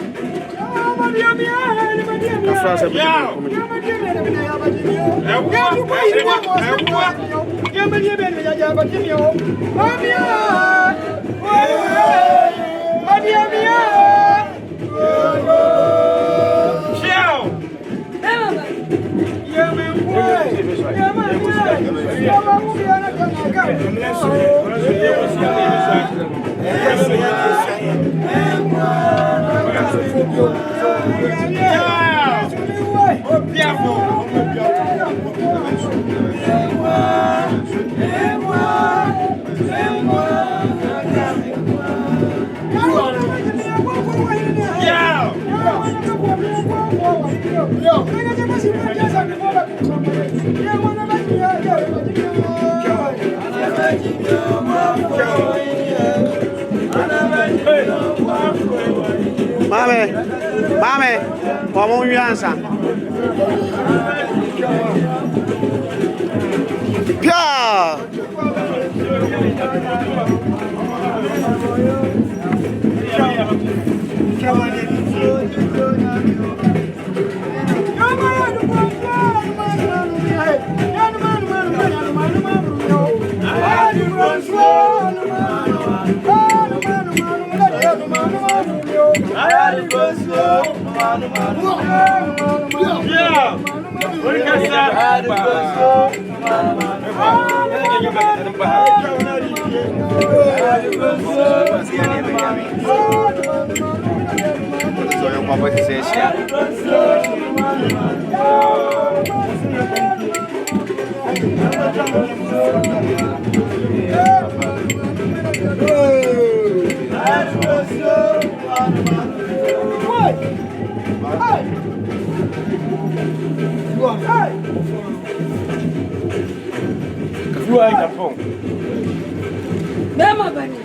Mame, vamos a answer. Yeah. Bema bani.